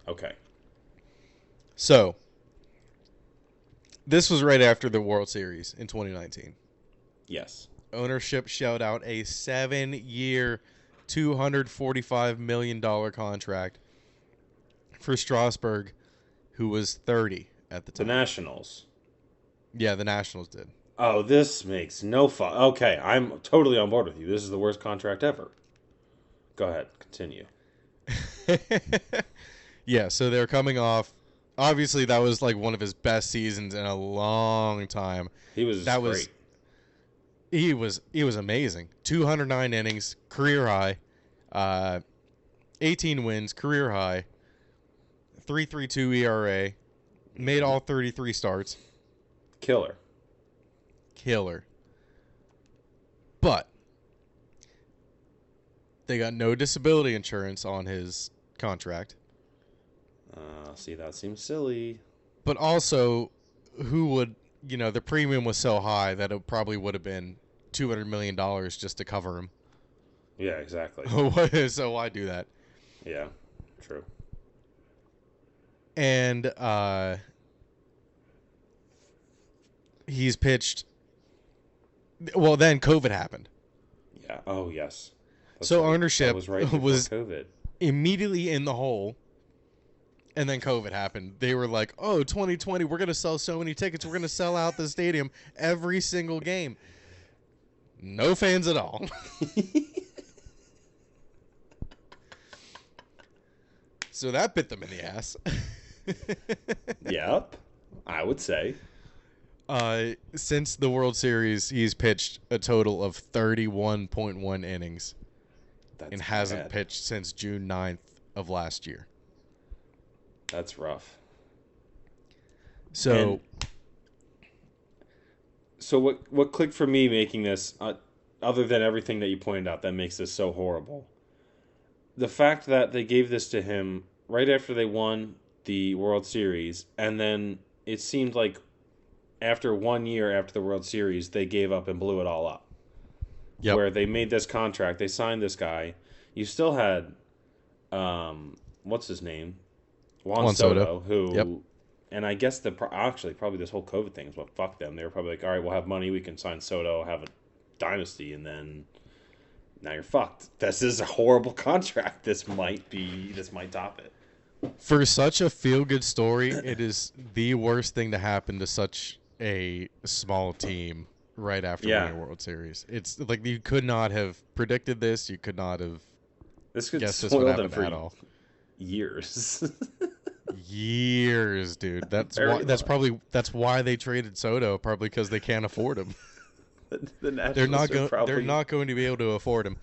Okay. So, this was right after the World Series in 2019. Yes. Ownership shelled out a 7-year, $245 million contract for Strasburg, who was 30 at the time. The Nationals. Yeah, the Nationals did. Oh, this makes no fun. Okay, I'm totally on board with you. This is the worst contract ever. Go ahead, continue. Yeah, so they're coming off. Obviously, that was one of his best seasons in a long time. He was great. He was amazing. 209 innings, career high. 18 wins, career high. 3.32 ERA. Made all 33 starts. Killer. But they got no disability insurance on his contract. See, that seems silly. But also, who would, the premium was so high that it probably would have been $200 million just to cover him. Yeah, exactly. So why do that? Yeah, true. And he's pitched. Well, then COVID happened. Yeah. Oh, yes. That's so right. ownership was COVID. Immediately in the hole. And then COVID happened. They were like, oh, 2020, we're going to sell so many tickets. We're going to sell out the stadium every single game. No fans at all. So that bit them in the ass. Yep, I would say. Since the World Series, he's pitched a total of 31.1 innings and hasn't bad. pitched since June 9th of last year. That's rough. So, what clicked for me making this, other than everything that you pointed out that makes this so horrible, the fact that they gave this to him right after they won the World Series, and then it seemed like after 1 year after the World Series, they gave up and blew it all up. yep. Where they made this contract, they signed this guy. You still had, what's his name? Juan Soto, who, Yep. and I guess actually probably this whole COVID thing is what fucked them. They were probably like, all right, we'll have money, we can sign Soto, have a dynasty, and then now you're fucked. This is a horrible contract. This might top it. For such a feel-good story, it is the worst thing to happen to such a small team right after winning a World Series. It's like you could not have predicted this. You could not have This could guessed this spoil would them happen for at all. years. Years, dude. That's why they traded Soto, probably because they can't afford him. The Nationals They're not going to be able to afford him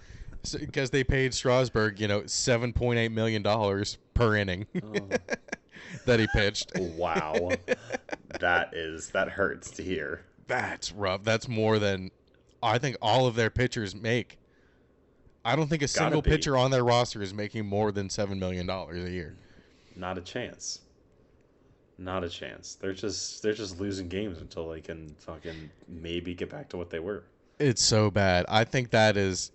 because they paid Strasburg, $7.8 million per inning that he pitched. Wow, that hurts to hear. That's rough. That's more than I think all of their pitchers make. I don't think a single pitcher on their roster is making more than $7 million a year. Not a chance. Not a chance. They're just losing games until they can fucking maybe get back to what they were. It's so bad. I think that is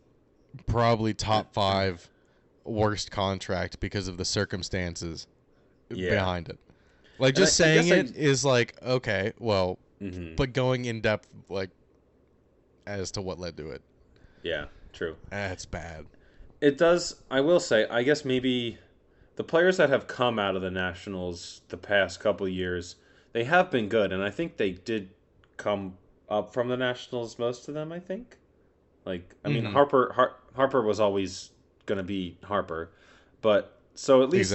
probably top 5 worst contract because of the circumstances behind it. Like, just saying it is like, okay, well, but going in depth, like, as to what led to it. Yeah, true. That's bad. It does, I will say, I guess maybe the players that have come out of the Nationals the past couple of years, they have been good, and I think they did come up from the Nationals, most of them, I think. Like, I mean, Harper was always going to be Harper, but so at least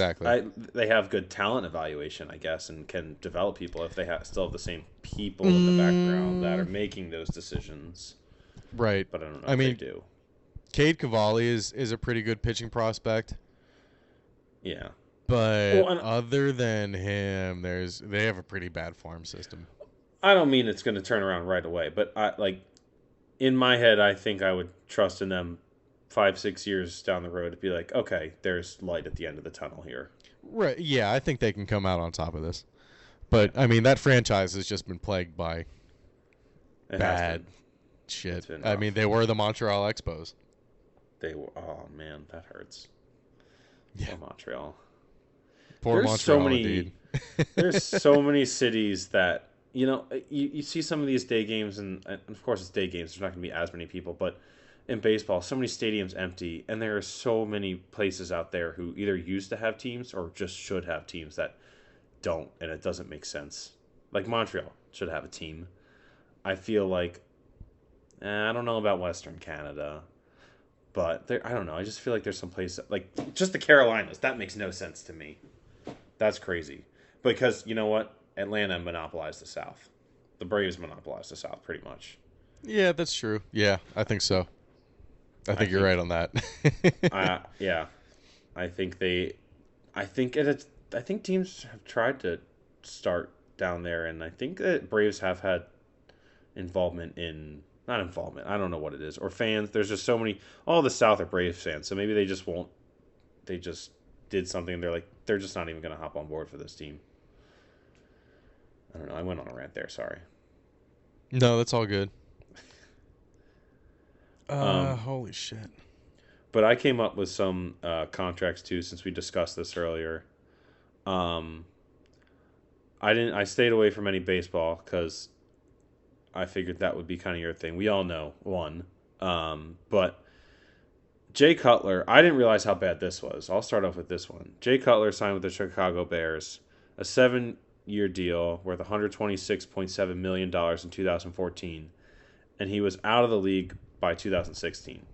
they have good talent evaluation, I guess, and can develop people if they still have the same people in the background that are making those decisions. Right. But I don't know if they do. Cade Cavalli is a pretty good pitching prospect. Yeah. But other than him, they have a pretty bad farm system. I don't mean it's going to turn around right away, but in my head, I think I would trust in them 5-6 years down the road to be like, okay, there's light at the end of the tunnel here. Right. Yeah, I think they can come out on top of this. But, I mean, that franchise has just been plagued by bad shit. I mean, they were the Montreal Expos. They were. Oh, man, that hurts. Yeah. Poor Montreal. There's Montreal, indeed. There's so many cities that, you see some of these day games, and of course it's day games. There's not going to be as many people, but in baseball, so many stadiums empty, and there are so many places out there who either used to have teams or just should have teams that don't, and it doesn't make sense. Like Montreal should have a team. I feel like, I don't know about Western Canada, but I don't know. I just feel like there's some place, like just the Carolinas. That makes no sense to me. That's crazy. Because, you know what? Atlanta monopolized the South. The Braves monopolized the South, pretty much. Yeah, that's true. Yeah, I think so. I think you're right on that. Yeah. I think teams have tried to start down there, and I think that Braves have had involvement in... Not involvement. I don't know what it is. Or fans. There's just so many... All the South are Braves fans, so maybe they just won't... They just did something, and they're just not even going to hop on board for this team. I don't know. I went on a rant there. Sorry. No, that's all good. Holy shit. But I came up with some contracts, too, since we discussed this earlier. I stayed away from any baseball, because I figured that would be kind of your thing. We all know one. But Jay Cutler, I didn't realize how bad this was. I'll start off with this one. Jay Cutler signed with the Chicago Bears, a 7-year deal worth $126.7 million in 2014, and he was out of the league by 2016.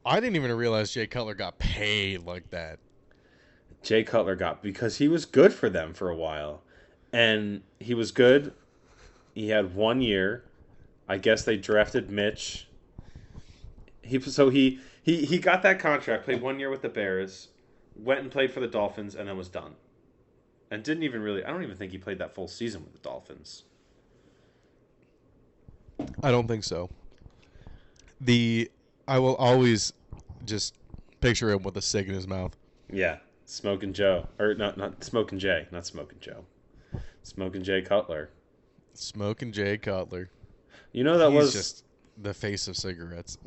I didn't even realize Jay Cutler got paid like that. Jay Cutler got, because he was good for them for a while. And he was good. He had 1 year. I guess they drafted Mitch. He got that contract, played 1 year with the Bears, went and played for the Dolphins, and then was done. And didn't even really, I don't even think he played that full season with the Dolphins. I don't think so. I will always just picture him with a cig in his mouth. Yeah, Smoking Joe. Or not Smoking Jay. Not Smoking Joe. Smoking Jay Cutler. Smoking Jay Cutler. You know that He's was just the face of cigarettes.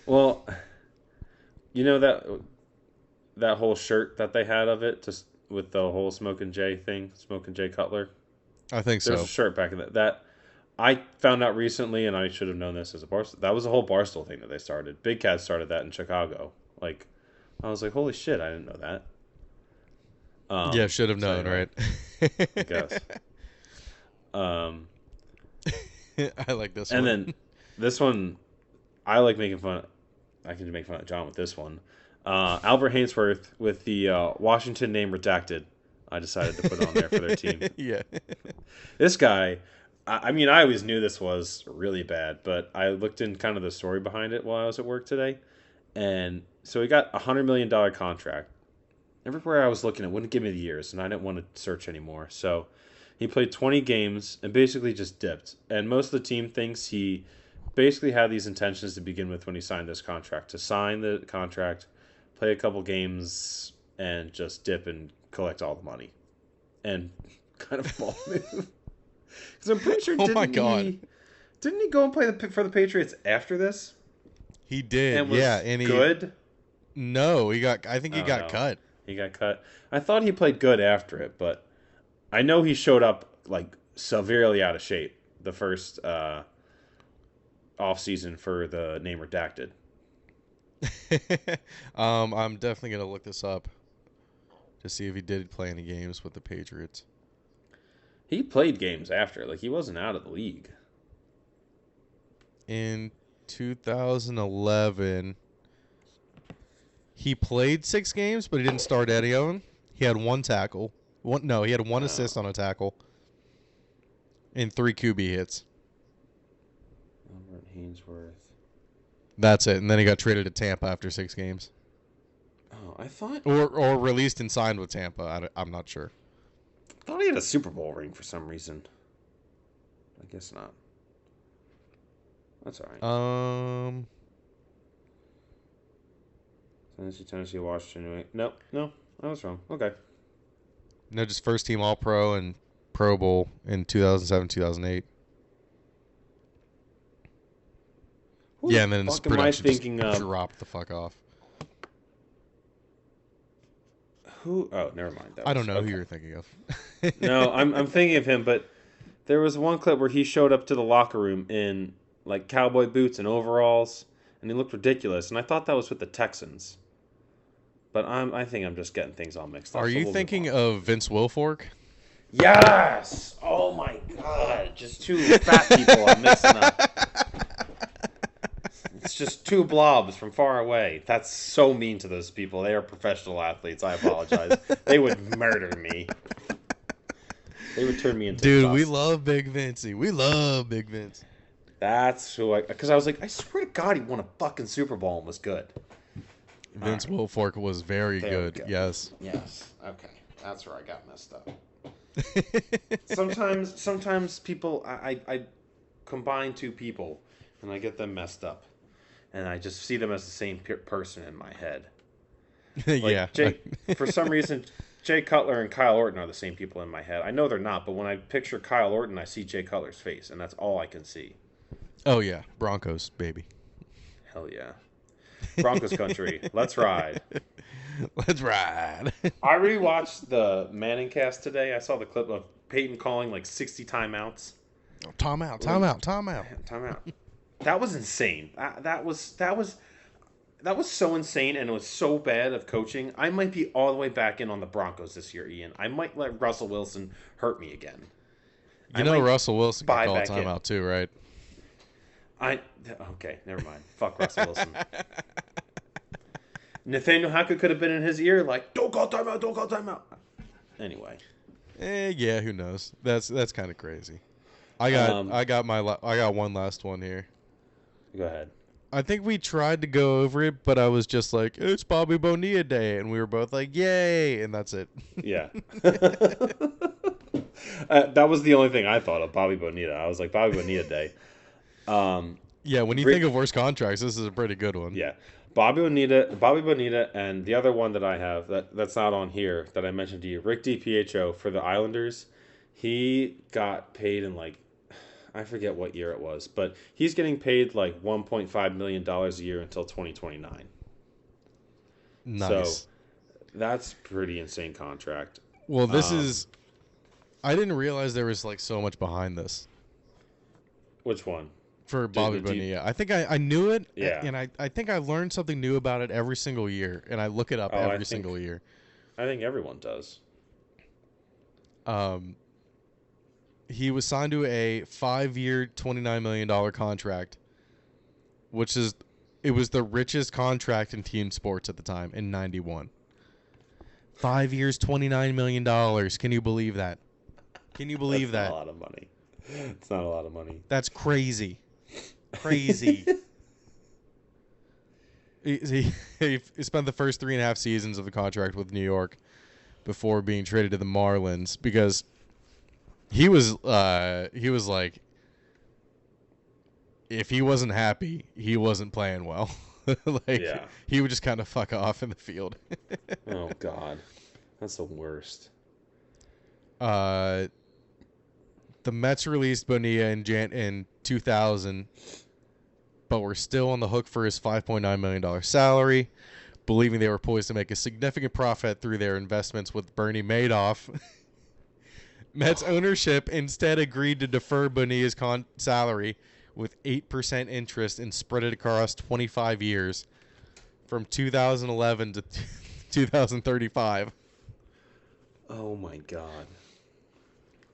Well, you know that whole shirt that they had of it, just with the whole Smoking Jay thing, Smoking Jay Cutler. I think There's so. a shirt back in that I found out recently, and I should have known this as a Barstool. That was a whole Barstool thing that they started. Big Cat started that in Chicago. Like, I was like, holy shit, I didn't know that. Yeah, should have known, anyway, right? I guess. I like this And one. then this one, I like making fun. I can make fun of John with this one. Albert Hainsworth with the Washington name redacted. I decided to put on there for their team. Yeah. This guy, I mean, I always knew this was really bad, but I looked in kind of the story behind it while I was at work today. And so he got a $100 million contract. Everywhere I was looking, it wouldn't give me the years, and I didn't want to search anymore. So he played 20 games and basically just dipped. And most of the team thinks he basically had these intentions to begin with when he signed this contract. To sign the contract, play a couple games, and just dip and collect all the money. And kind of ball move. Because I'm pretty sure, didn't he go and play for the Patriots after this? He did, And was and he good? No, I think he got cut. He got cut. I thought he played good after it, but I know he showed up like severely out of shape the first off season for the name redacted. I'm definitely gonna look this up to see if he did play any games with the Patriots. He played games after, like he wasn't out of the league. In 2011, he played 6 games, but he didn't start any of them. He had 1 tackle. He had 1 assist on a tackle and 3 QB hits. Albert Hainsworth. That's it. And then he got traded to Tampa after 6 games. Oh, I thought Or released and signed with Tampa. I'm not sure. I thought he had a Super Bowl ring for some reason. I guess not. That's all right. Tennessee, Washington. Nope, no, I was wrong. Okay. No, just first team All Pro and Pro Bowl in 2007, 2008. Yeah, and then his production just dropped the fuck off. Who? Oh, never mind. I don't know who you were thinking of. No, I'm thinking of him, but there was one clip where he showed up to the locker room in like cowboy boots and overalls, and he looked ridiculous. And I thought that was with the Texans, but I think I'm just getting things all mixed up. Are you thinking of Vince Wilfork? Yes. Oh my God! Just 2 fat people I'm mixing up. It's just 2 blobs from far away. That's so mean to those people. They are professional athletes. I apologize. They would murder me. They would turn me into Dude, dust. we love Big Vincey. We love Big Vince. That's who because I was like, I swear to God, he won a fucking Super Bowl and was good. Vince Wilfork was very good. Yes. Yes. Okay. That's where I got messed up. Sometimes people, I combine 2 people and I get them messed up. And I just see them as the same person in my head. Like Yeah. For some reason, Jay Cutler and Kyle Orton are the same people in my head. I know they're not, but when I picture Kyle Orton, I see Jay Cutler's face, and that's all I can see. Oh, yeah. Broncos, baby. Hell yeah. Broncos country. Let's ride. Let's ride. I rewatched the Manning cast today. I saw the clip of Peyton calling like 60 timeouts. Oh, time out. That was insane. That was so insane, and it was so bad of coaching. I might be all the way back in on the Broncos this year, Ian. I might let Russell Wilson hurt me again. Russell Wilson can call a timeout too, right? Okay, never mind. Fuck Russell Wilson. Nathaniel Hackett could have been in his ear like, don't call timeout, don't call timeout. Anyway. Yeah, who knows? That's kind of crazy. I got one last one here. Go ahead. I think we tried to go over it, but I was just like, it's Bobby Bonilla Day, and we were both like, yay, and that's it. Yeah. That was the only thing I thought of, Bobby Bonilla. I was like, Bobby Bonilla Day. Yeah, when you think of worst contracts, this is a pretty good one. Yeah. Bobby Bonilla, and the other one that I have that's not on here that I mentioned to you, Rick DiPietro for the Islanders. He got paid in like, I forget what year it was, but he's getting paid like $1.5 million a year until 2029. Nice. So that's pretty insane contract. Well, this is. I didn't realize there was like so much behind this. Which one? For Bobby Bonilla. I think I knew it, yeah. And I think I learned something new about it every single year, and I look it up every single year. I think everyone does. He was signed to a 5-year, $29 million contract, it was the richest contract in team sports at the time in 91. 5 years, $29 million. Can you believe that? Can you believe that? That's not a lot of money. It's not a lot of money. That's crazy. Crazy. he spent the first 3.5 seasons of the contract with New York before being traded to the Marlins because he was like, if he wasn't happy, he wasn't playing well. He would just kind of fuck off in the field. Oh God, that's the worst. The Mets released Bonilla in 2000, but were still on the hook for his $5.9 million salary, believing they were poised to make a significant profit through their investments with Bernie Madoff. Mets ownership instead agreed to defer Bonilla's salary with 8% interest and spread it across 25 years from 2011 to 2035. Oh my God.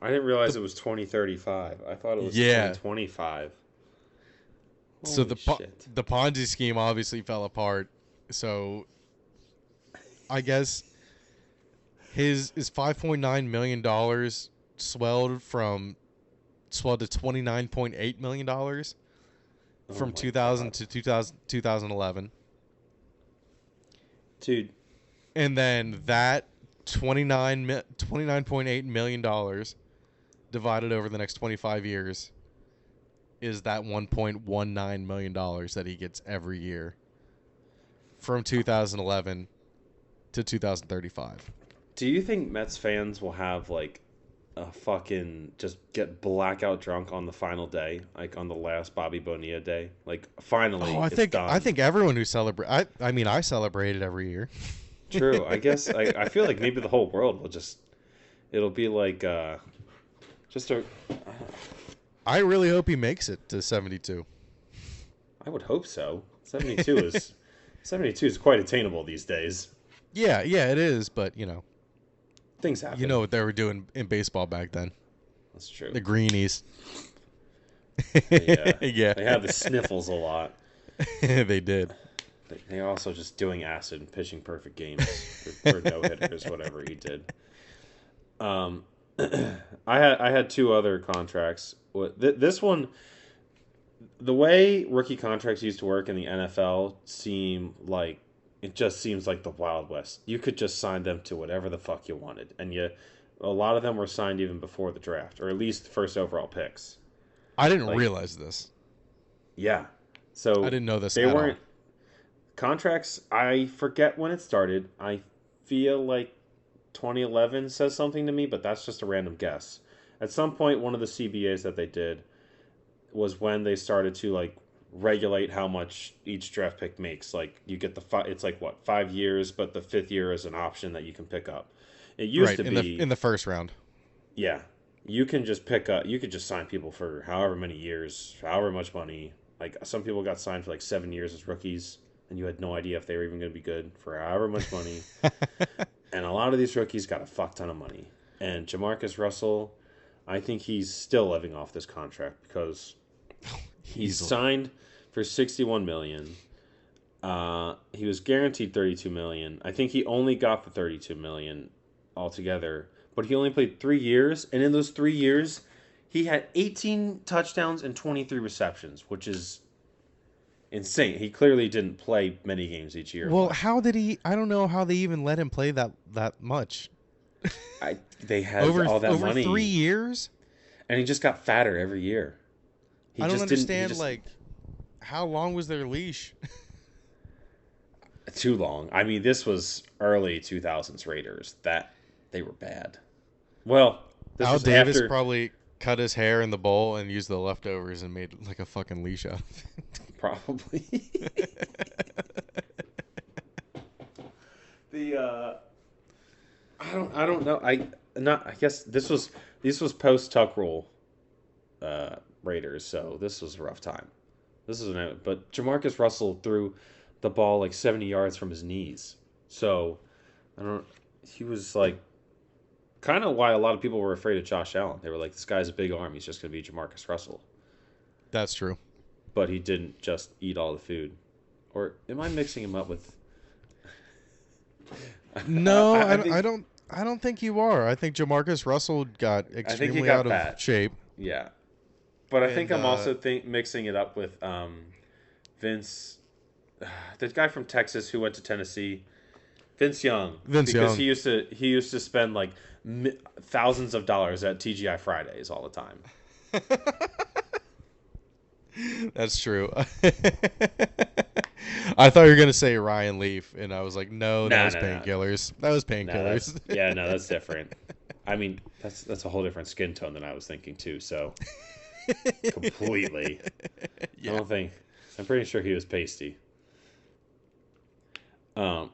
I didn't realize it was 2035. I thought it was 2025. So the Ponzi scheme obviously fell apart. So I guess his $5.9 million swelled to $29.8 million from 2000 to 2011. Dude. And then that $29.8 million divided over the next 25 years is that $1.19 million that he gets every year from 2011 to 2035. Do you think Mets fans will have like a fucking just get blackout drunk on the final day, like on the last Bobby Bonilla day? Like finally, it's done. I think everyone who celebrate. I mean, I celebrate it every year. True. I guess I feel like maybe the whole world will just. It'll be like just a. I really hope he makes it to 72. I would hope so. 72 is quite attainable these days. Yeah, it is, but things happen. You know what they were doing in baseball back then. That's true. The greenies. Yeah. They had the sniffles a lot. They did. They're also just doing acid and pitching perfect games for no-hitters, whatever he did. I had two other contracts. This one, the way rookie contracts used to work in the NFL it just seems like the Wild West. You could just sign them to whatever the fuck you wanted. And a lot of them were signed even before the draft, or at least first overall picks. I didn't realize this. Yeah. So I didn't know this they at weren't all. Contracts, I forget when it started. I feel like 2011 says something to me, but that's just a random guess. At some point, one of the CBAs that they did was when they started to regulate how much each draft pick makes. Like you get it's 5 years, but the 5th year is an option that you can pick up. It used to be in the first round. Yeah, you can just pick up. You could just sign people for however many years, however much money. Like some people got signed for 7 years as rookies, and you had no idea if they were even going to be good for however much money. And a lot of these rookies got a fuck ton of money. And Jamarcus Russell, I think he's still living off this contract because he's signed for $61 million. He was guaranteed $32 million. I think he only got the $32 million altogether, but he only played 3 years, and in those 3 years, he had 18 touchdowns and 23 receptions, which is insane. He clearly didn't play many games each year. Well, how did he? I don't know how they even let him play that much. They had over all that money. 3 years, and he just got fatter every year. I don't understand. Like, how long was their leash? Too long. I mean, this was early 2000s Raiders. That they were bad. Well, this Al was Davis after... probably cut his hair in the bowl and used the leftovers and made like a fucking leash out of it. Probably. I don't know. I guess this was post Tuck Rule Raiders, so this was a rough time. But Jamarcus Russell threw the ball like 70 yards from his knees. So he was like kind of why a lot of people were afraid of Josh Allen. They were like, this guy's a big arm, he's just going to be Jamarcus Russell. That's true. But he didn't just eat all the food. Or am I mixing him up with... No, I don't think you are. I think Jamarcus Russell got extremely out of shape. Yeah. But I think I'm also mixing it up with Vince, the guy from Texas who went to Tennessee, Vince Young. Because he used to spend like thousands of dollars at TGI Fridays all the time. That's true. I thought you were gonna say Ryan Leaf, and I was like, no, that was painkillers. That was painkillers. That's different. I mean, that's a whole different skin tone than I was thinking too. So completely. Yeah. I'm pretty sure he was pasty. And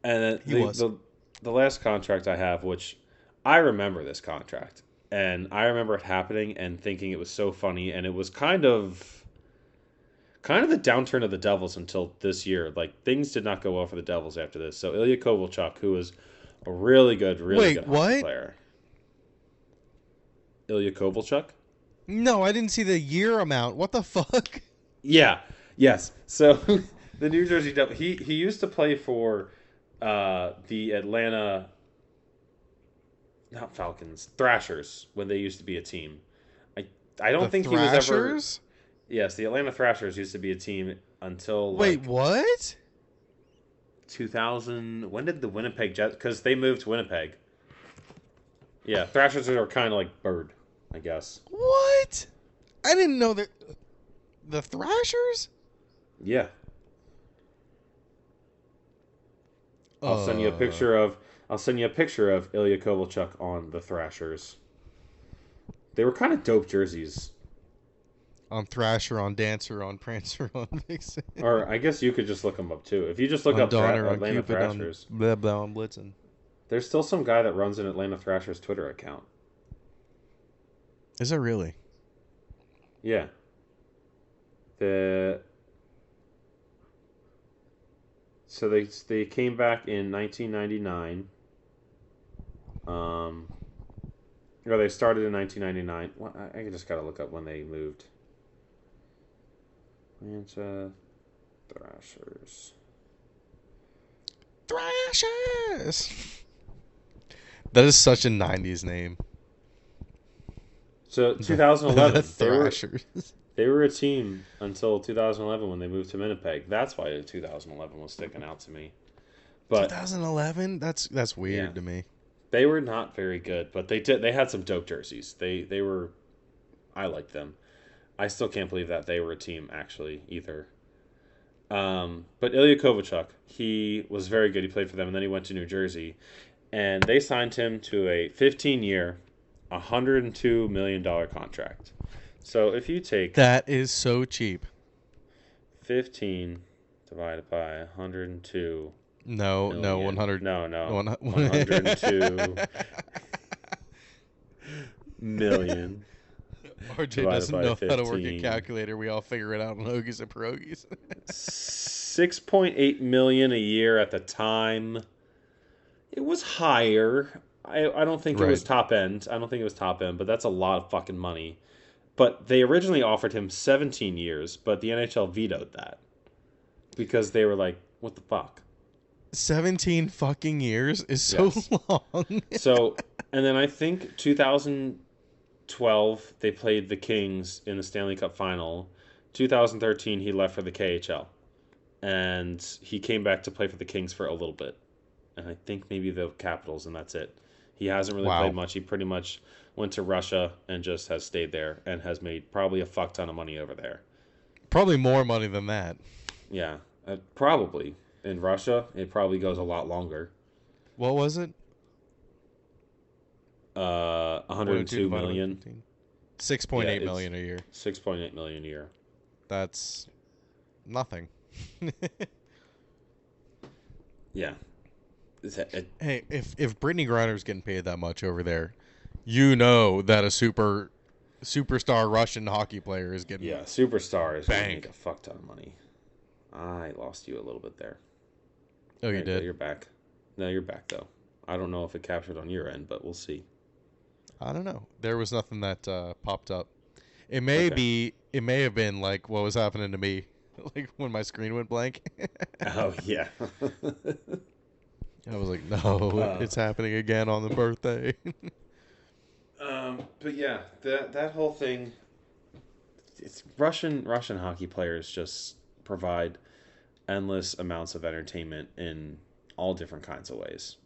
then the last contract I have, which I remember this contract, and I remember it happening and thinking it was so funny, and it was kind of the downturn of the Devils until this year. Like, things did not go well for the Devils after this. So Ilya Kovalchuk, who was a really good hockey player. Ilya Kovalchuk? No, I didn't see the year amount. What the fuck? Yeah. Yes. So the New Jersey Devils. He used to play for the Atlanta, not Falcons, Thrashers, when they used to be a team. I don't think he was ever. Yes, the Atlanta Thrashers used to be a team until... Wait, what? 2000... When did the Winnipeg Jets... Because they moved to Winnipeg. Yeah, Thrashers are kind of like Bird, I guess. What? I didn't know that... The Thrashers? Yeah. I'll send you a picture of Ilya Kovalchuk on the Thrashers. They were kind of dope jerseys. On Thrasher, on Dancer, on Prancer, on Vixen. Or I guess you could just look them up too. If you just look up Donner, Atlanta Cupid, Thrashers. On blah, blah, on Blitzen. There's still some guy that runs an Atlanta Thrashers Twitter account. Is there really? Yeah. So they came back in 1999. Or they started in 1999. Well, I just gotta look up when they moved. Atlanta Thrashers. That is such a 90s name. So 2011. The Thrashers. They were a team until 2011 when they moved to Winnipeg. That's why 2011 was sticking out to me. But 2011? That's weird to me. They were not very good, but they had some dope jerseys. They were, I liked them. I still can't believe that they were a team actually either. But Ilya Kovalchuk, he was very good. He played for them, and then he went to New Jersey, and they signed him to a 15-year, $102 million contract. So if you take that is so cheap. 15 divided by 102. No, million. no, 100. No, 102 million. RJ doesn't know how to work a calculator. We all figure it out on Hoagies and Pierogis. $6.8 million a year at the time. It was higher. I don't think it was top end. But that's a lot of fucking money. But they originally offered him 17 years, but the NHL vetoed that. because they were like, what the fuck? 17 fucking years is so long. So, and then I think 2012 they played the Kings in the Stanley Cup final. 2013 he left for the KHL, and he came back to play for the Kings for a little bit, and I think maybe the Capitals, and that's it. He hasn't really played much. He pretty much went to Russia and just has stayed there and has made probably a fuck ton of money over there. Probably more money than that. Yeah, probably. In Russia, it probably goes a lot longer. What was it? 102 million. 6.8 million a year. 6.8 million a year. That's nothing. Yeah. Hey, if Brittany Griner's getting paid that much over there, you know that a superstar Russian hockey player is getting superstar is going to bank. make a fuck ton of money. I lost you a little bit there. Oh, you Right, did? You're back. No, you're back, though. I don't know if it captured on your end, but we'll see. I don't know. There was nothing that popped up. It may have been like what was happening to me, like when my screen went blank. Oh, yeah. I was like, no, it's happening again on the birthday. But yeah, that whole thing, it's Russian hockey players just provide endless amounts of entertainment in all different kinds of ways.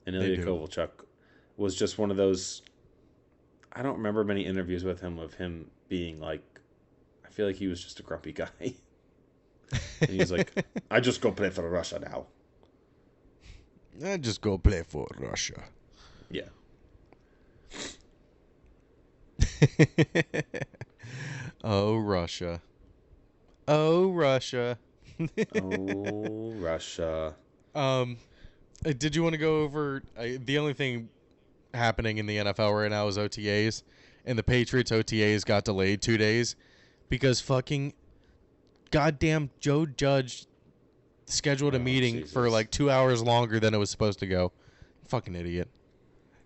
And Ilya Kovalchuk was just one of those. I don't remember many interviews with him of him being like, I feel like he was just a grumpy guy. And he's like, I just go play for Russia now. I just go play for Russia. Yeah. Oh, Russia. Oh, Russia. Oh, Russia. Did you want to go over the only thing happening in the NFL right now is OTAs, and the Patriots OTAs got delayed 2 days because fucking goddamn Joe Judge scheduled a meeting for like 2 hours longer than it was supposed to go. Fucking idiot.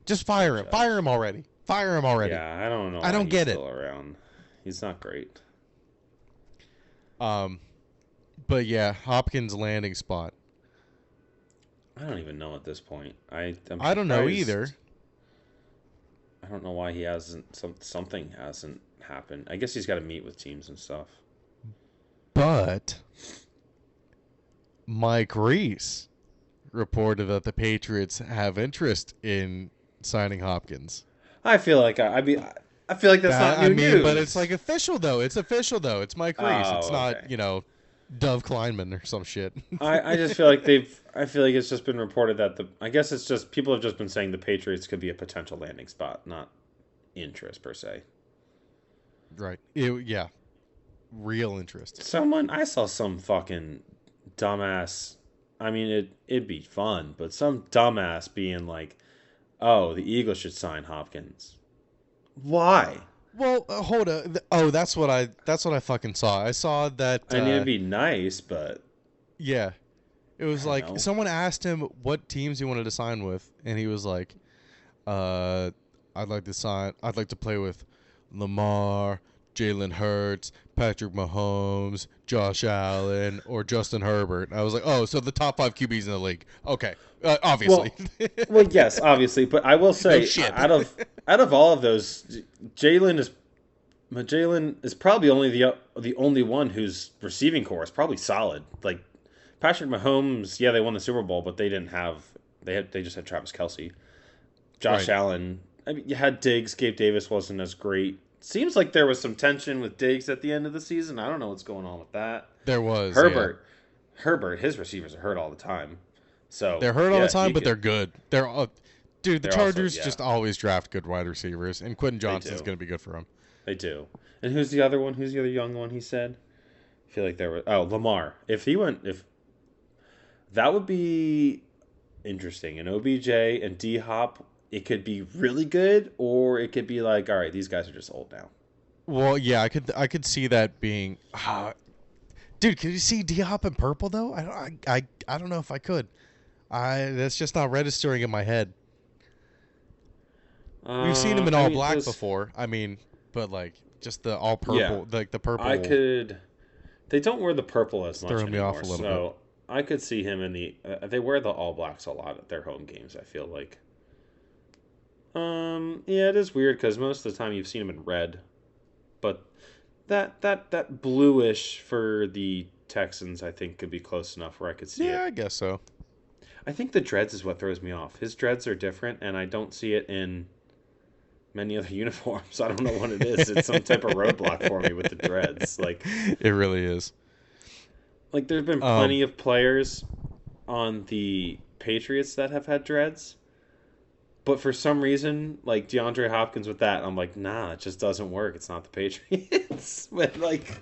Just fire him. Judge. Fire him already. Fire him already. Yeah, I don't know. I don't get it. Still around. He's not great. But yeah, Hopkins landing spot. I don't even know at this point. I don't know either. I don't know why he hasn't. Something hasn't happened. I guess he's got to meet with teams and stuff. But Mike Reese reported that the Patriots have interest in signing Hopkins. I feel like I feel like that's not new news. But it's like official though. It's official though. It's Mike Reese. It's not, okay. Dove Kleinman or some shit. I just feel like it's just been reported that I guess it's just people have just been saying the Patriots could be a potential landing spot, not interest per se. Right. Yeah. Real interest. I saw some fucking dumbass. I mean, it'd be fun, but some dumbass being like, "Oh, the Eagles should sign Hopkins." Why? Well, hold on. That's what I fucking saw. I saw that. I mean, it'd be nice, but yeah, it was like know. someone asked him what teams he wanted to sign with, and he was like, I'd like to play with Lamar, Jalen Hurts, Patrick Mahomes, Josh Allen, or Justin Herbert." I was like, oh, so the top 5 QBs in the league. Okay, obviously. Well, yes, obviously, but I will say, out of all of those, Jalen is probably only the only one whose receiving core is probably solid. Like Patrick Mahomes, yeah, they won the Super Bowl, but they just had Travis Kelce. Josh Allen, I mean, you had Diggs. Gabe Davis wasn't as great. Seems like there was some tension with Diggs at the end of the season. I don't know what's going on with that. There was Herbert, his receivers are hurt all the time. So they're hurt all the time, but they're good. The Chargers also, just always draft good wide receivers, and Quentin Johnston's going to be good for them. They do. And who's the other one? Who's the other young one? He said. I feel like there was Lamar. If that would be interesting. And OBJ and D Hop, it could be really good, or it could be like, all right, these guys are just old now. Well, yeah, I could see that being. Dude, could you see D Hop in purple though? I don't know if I could. That's just not registering in my head. We've seen him in all black before. I mean, but like just the all purple, like the purple. They don't wear the purple as much throwing me anymore, off a little so I could see him in the... they wear the All Blacks a lot at their home games, I feel like. Yeah, it is weird because most of the time you've seen him in red. But that bluish for the Texans, I think, could be close enough where I could see it. Yeah, I guess so. I think the dreads is what throws me off. His dreads are different, and I don't see it in many other uniforms. I don't know what it is. It's some type of roadblock for me with the dreads. Like, it really is. Like, there's been plenty of players on the Patriots that have had dreads. But for some reason, like DeAndre Hopkins with that, I'm like, nah, it just doesn't work. It's not the Patriots. But, like,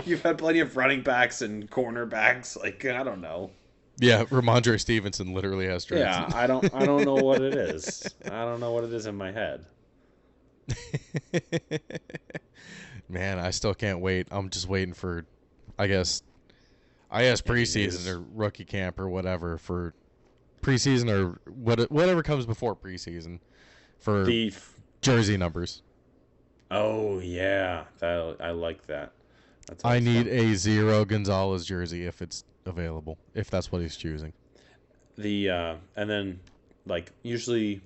you've had plenty of running backs and cornerbacks. Like, I don't know. Yeah, Ramondre Stevenson literally has dreads. Yeah, I don't know what it is. I don't know what it is in my head. Man, I still can't wait. I'm just waiting for, I guess preseason or rookie camp or whatever for preseason or whatever comes before preseason for the jersey numbers. Oh yeah, I like that. I need a 0 Gonzalez jersey if it's available, if that's what he's choosing. And then like usually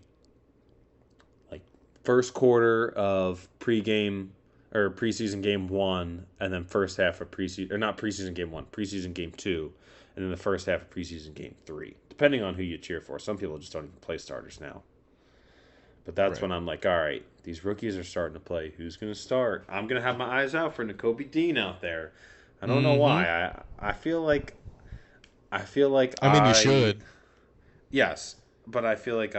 like first quarter of pregame or preseason game 1, and then first half of preseason, or not preseason game 1, preseason game 2, and then the first half of preseason game 3, depending on who you cheer for. Some people just don't even play starters now. But that's when I'm like, all right, these rookies are starting to play. Who's going to start? I'm going to have my eyes out for Nakobe Dean out there. I don't know why. I feel like I mean, you should. Yes, but I feel like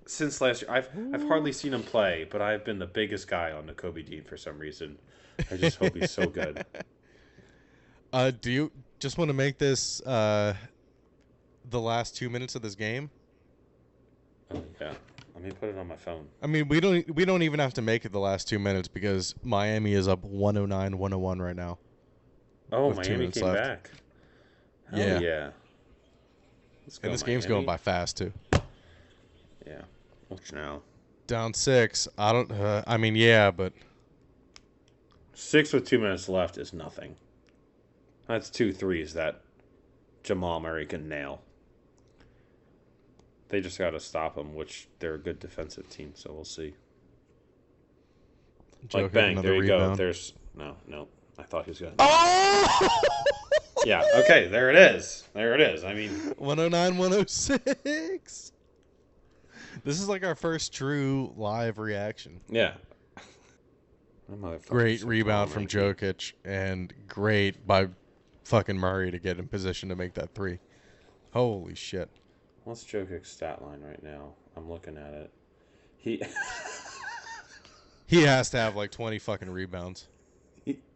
since last year, I've hardly seen him play, but I've been the biggest guy on Nakobe Dean for some reason. I just hope he's so good. Do you just want to make this the last 2 minutes of this game? Oh yeah. Let me put it on my phone. I mean, we don't even have to make it the last 2 minutes because Miami is up 109-101 right now. Oh, Miami came back. Hell yeah. Let's go, And this Miami. game's going by fast too. Yeah. Watch now. Down 6. I don't. I mean, yeah, but 6 with 2 minutes left is nothing. That's 2 threes that Jamal Murray can nail. They just got to stop them, which they're a good defensive team, so we'll see. Like, bang, there you go. There's... No. I thought he was going to... Oh! Yeah, okay, there it is. I mean... 109-106. This is like our first true live reaction. Yeah. Great rebound from Jokic, and great by fucking Murray to get in position to make that 3. Holy shit. What's Jokic's stat line right now? I'm looking at it. He has to have like 20 fucking rebounds.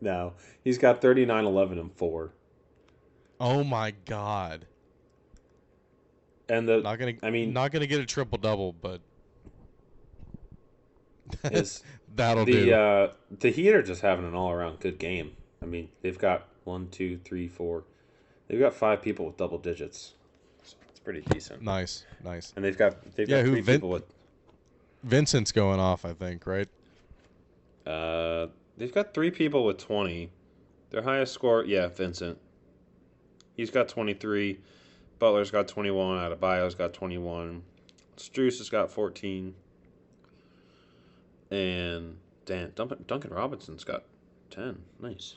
No, he's got 39, 11, and 4. Oh my god! And not gonna get a triple double, but that'll do. The Heat are just having an all around good game. I mean, they've got 1, 2, 3, 4. They've got 5 people with double digits. Pretty decent. Nice. And they've got 3 people with... Vincent's going off, I think, right? They've got 3 people with 20. Their highest score, Vincent. He's got 23. Butler's got 21. Adebayo's got 21. Strus has got 14. And Duncan Robinson's got 10. Nice.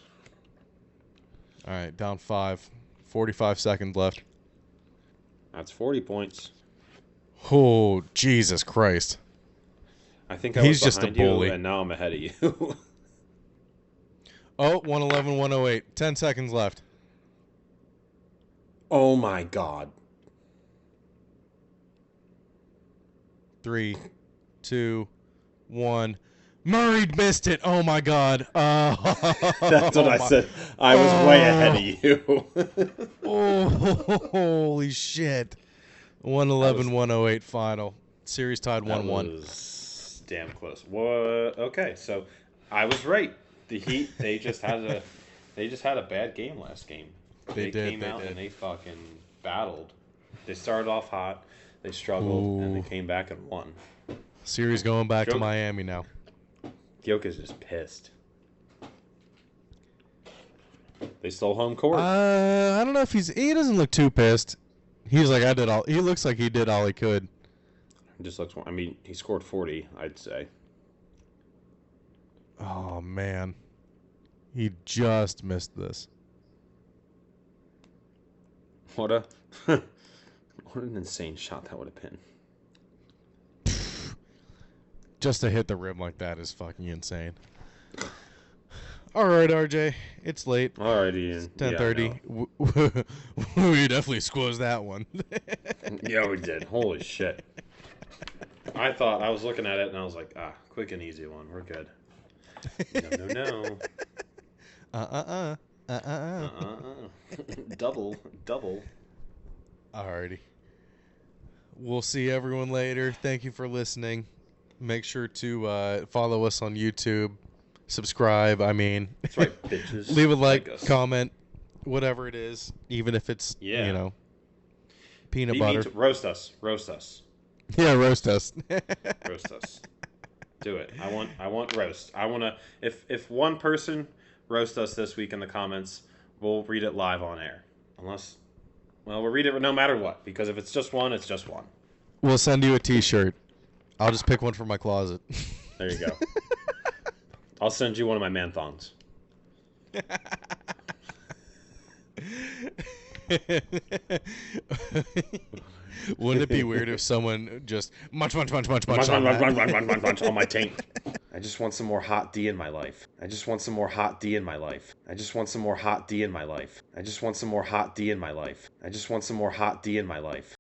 All right, down 5. 45 seconds left. That's 40 points. Oh, Jesus Christ. I think He's was behind just a bully. And now I'm ahead of you. 111-108. 10 seconds left. Oh, my God. 3, 2, 1. Murray missed it. Oh, my God. That's what I said. I was way ahead of you. Holy shit. 111-108 final. Series tied 1-1. Was damn close. Okay, so I was right. The Heat, they just had a bad game last game. They came out and they fucking battled. They started off hot, they struggled, and they came back and won. Series going back to Miami now. Jokic is pissed. They stole home court. I don't know if he doesn't look too pissed. He's like, he looks like he did all he could. Just looks. I mean, he scored 40. I'd say. Oh man, he just missed this. What an insane shot that would have been. Just to hit the rim like that is fucking insane. All right, RJ, it's late. All right, Ian. 10:30. Yeah, We definitely squoze that one. yeah, we did. Holy shit. I was looking at it and I was like, quick and easy one. We're good. No. Double. Alrighty. We'll see everyone later. Thank you for listening. Make sure to follow us on YouTube. Subscribe. I mean, that's right, bitches. Leave a like, comment, whatever it is, even if it's peanut butter. Roast us. Yeah, roast us. Roast us. Do it. I want roast. I want to. If one person roast us this week in the comments, we'll read it live on air. We'll read it no matter what, because if it's just one, it's just one. We'll send you a T-shirt. I'll just pick one from my closet. There you go. I'll send you one of my man thongs. Wouldn't it be weird if someone just munch on my taint? I just want some more hot D in my life. I just want some more hot D in my life. I just want some more hot D in my life. I just want some more hot D in my life. I just want some more hot D in my life.